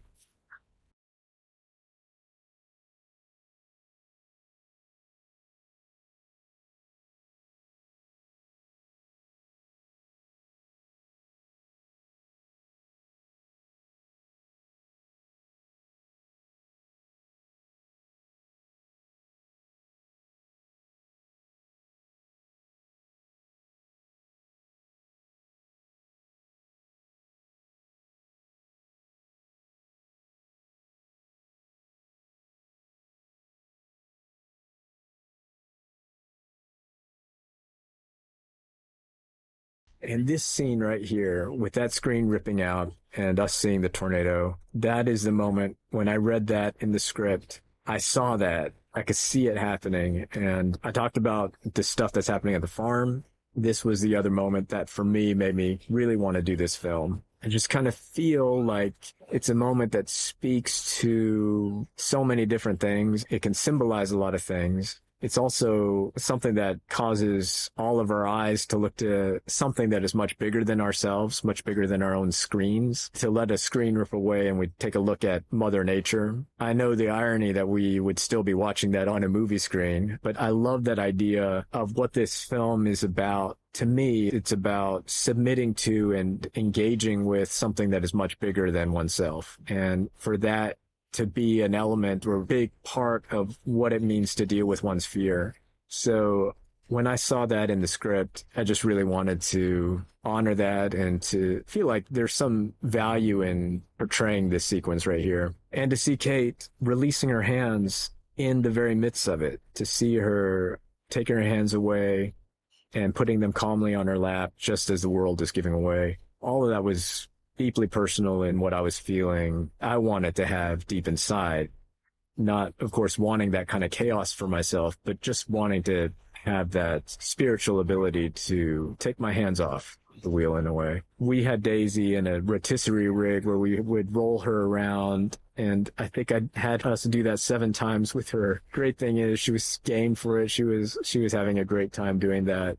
And this scene right here, with that screen ripping out and us seeing the tornado, that is the moment when I read that in the script. I saw that. I could see it happening. And I talked about the stuff that's happening at the farm. This was the other moment that for me made me really want to do this film. I just kind of feel like it's a moment that speaks to so many different things. It can symbolize a lot of things. It's also something that causes all of our eyes to look to something that is much bigger than ourselves, much bigger than our own screens, to let a screen rip away and we take a look at Mother Nature. I know the irony that we would still be watching that on a movie screen, but I love that idea of what this film is about. To me, it's about submitting to and engaging with something that is much bigger than oneself. And for that to be an element or a big part of what it means to deal with one's fear. So when I saw that in the script, I just really wanted to honor that and to feel like there's some value in portraying this sequence right here. And to see Kate releasing her hands in the very midst of it, to see her taking her hands away and putting them calmly on her lap just as the world is giving away. All of that was deeply personal in what I was feeling. I wanted to have deep inside, not, of course, wanting that kind of chaos for myself, but just wanting to have that spiritual ability to take my hands off the wheel in a way. We had Daisy in a rotisserie rig where we would roll her around, and I think I had us do that 7 times with her. Great thing is she was game for it. She was having a great time doing that.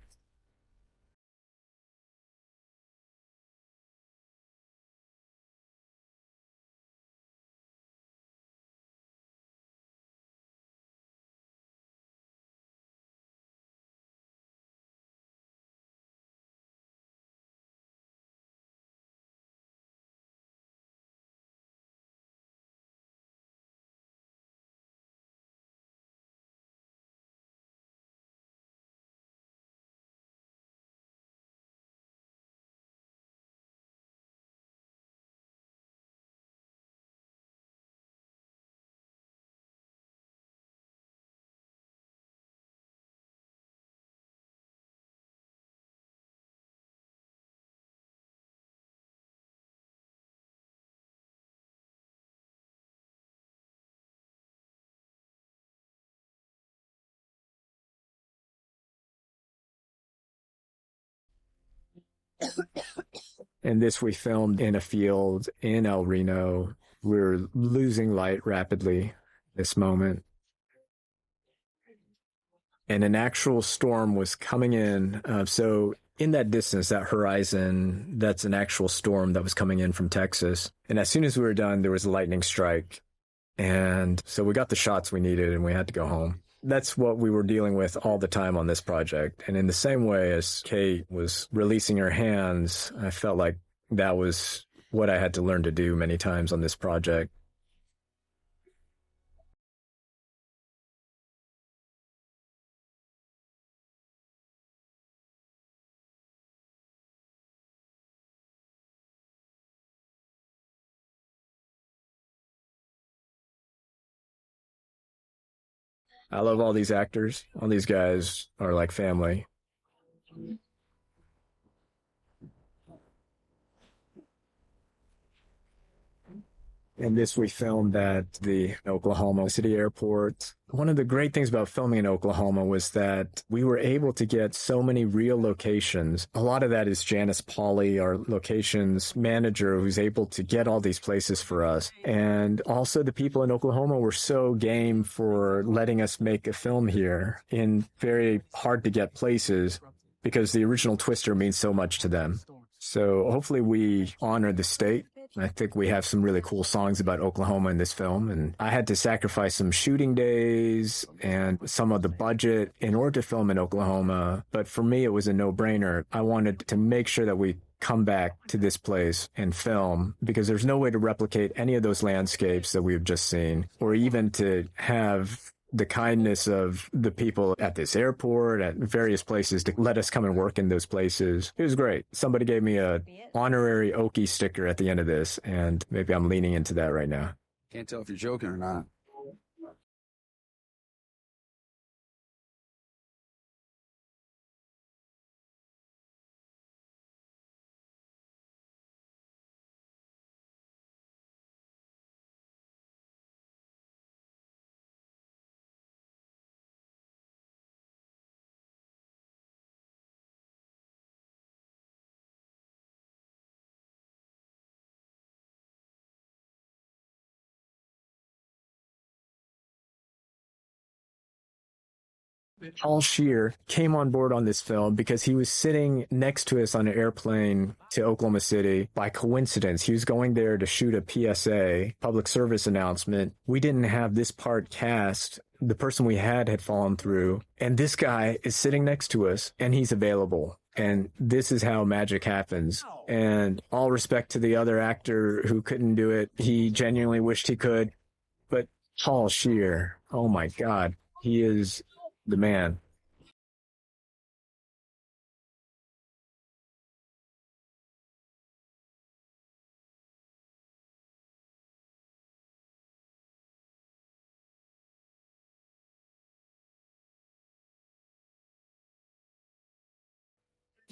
And this we filmed in a field in El Reno. We're losing light rapidly this moment. And an actual storm was coming in. So in that distance, that horizon, that's an actual storm that was coming in from Texas. And as soon as we were done, there was a lightning strike. And so we got the shots we needed and we had to go home. That's what we were dealing with all the time on this project. And in the same way as Kate was releasing her hands, I felt like that was what I had to learn to do many times on this project. I love all these actors. All these guys are like family. And this we filmed at the Oklahoma City Airport. One of the great things about filming in Oklahoma was that we were able to get so many real locations. A lot of that is Janice Pauley, our locations manager, who's able to get all these places for us. And also the people in Oklahoma were so game for letting us make a film here in very hard to get places because the original Twister means so much to them. So hopefully we honor the state. I think we have some really cool songs about Oklahoma in this film, and I had to sacrifice some shooting days and some of the budget in order to film in Oklahoma. But for me, it was a no-brainer. I wanted to make sure that we come back to this place and film because there's no way to replicate any of those landscapes that we've just seen, or even to have the kindness of the people at this airport, at various places, to let us come and work in those places. It was great. Somebody gave me a honorary Okie sticker at the end of this, and maybe I'm leaning into that right now. Can't tell if you're joking or not. Paul Scheer came on board on this film because he was sitting next to us on an airplane to Oklahoma City. By coincidence, he was going there to shoot a PSA, public service announcement. We didn't have this part cast. The person we had fallen through. And this guy is sitting next to us, and he's available. And this is how magic happens. And all respect to the other actor who couldn't do it. He genuinely wished he could. But Paul Scheer, oh my God, he is the man.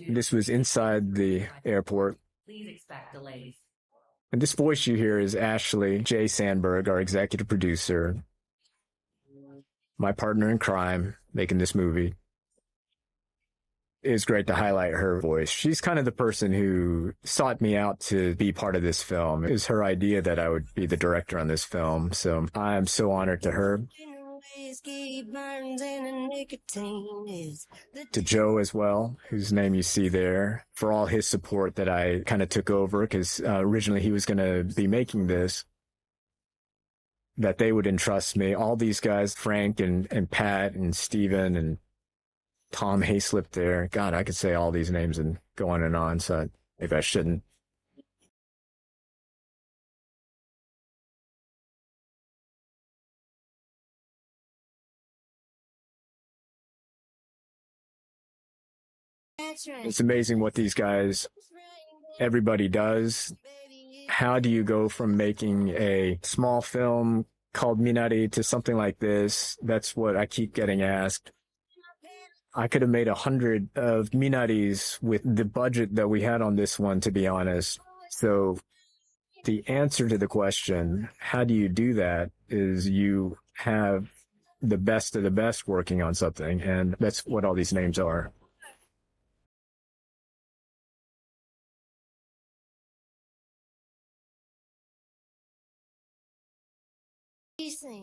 This was inside the airport. Please expect delays. And this voice you hear is Ashley J. Sandberg, our executive producer, my partner in crime, making this movie. It was great to highlight her voice. She's kind of the person who sought me out to be part of this film. It was her idea that I would be the director on this film. So I'm so honored to her. To Joe as well, whose name you see there, for all his support that I kind of took over, because originally he was going to be making this, that they would entrust me. All these guys, Frank and Pat and Steven and Tom Hayslip there. God, I could say all these names and go on and on, so maybe I shouldn't. It's amazing what these guys, everybody does. How do you go from making a small film called Minari to something like this? That's what I keep getting asked. I could have made 100 of Minaris with the budget that we had on this one, to be honest. So the answer to the question, how do you do that, is you have the best of the best working on something. And that's what all these names are.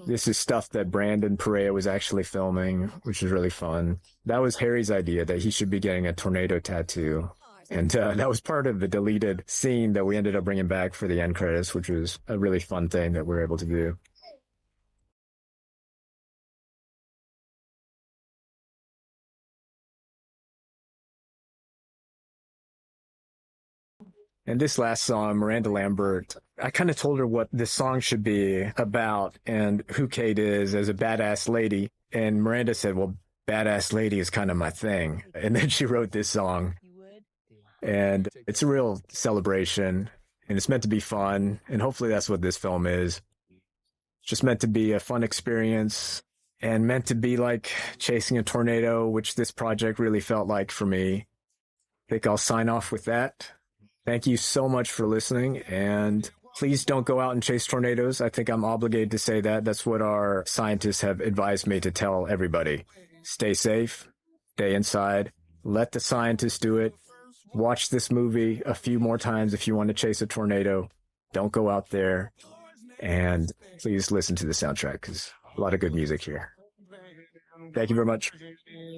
This is stuff that Brandon Perea was actually filming, which is really fun. That was Harry's idea, that he should be getting a tornado tattoo. And that was part of the deleted scene that we ended up bringing back for the end credits, which was a really fun thing that we were able to do. And this last song, Miranda Lambert, I kind of told her what this song should be about and who Kate is as a badass lady. And Miranda said, well, badass lady is kind of my thing. And then she wrote this song. And it's a real celebration, and it's meant to be fun. And hopefully that's what this film is. It's just meant to be a fun experience and meant to be like chasing a tornado, which this project really felt like for me. I think I'll sign off with that. Thank you so much for listening, and Please don't go out and chase tornadoes. I think I'm obligated to say that. That's what our scientists have advised me to tell everybody. Stay safe, stay inside, let the scientists do it. Watch this movie a few more times if you want to chase a tornado. Don't go out there. And please listen to the soundtrack because a lot of good music here. Thank you very much.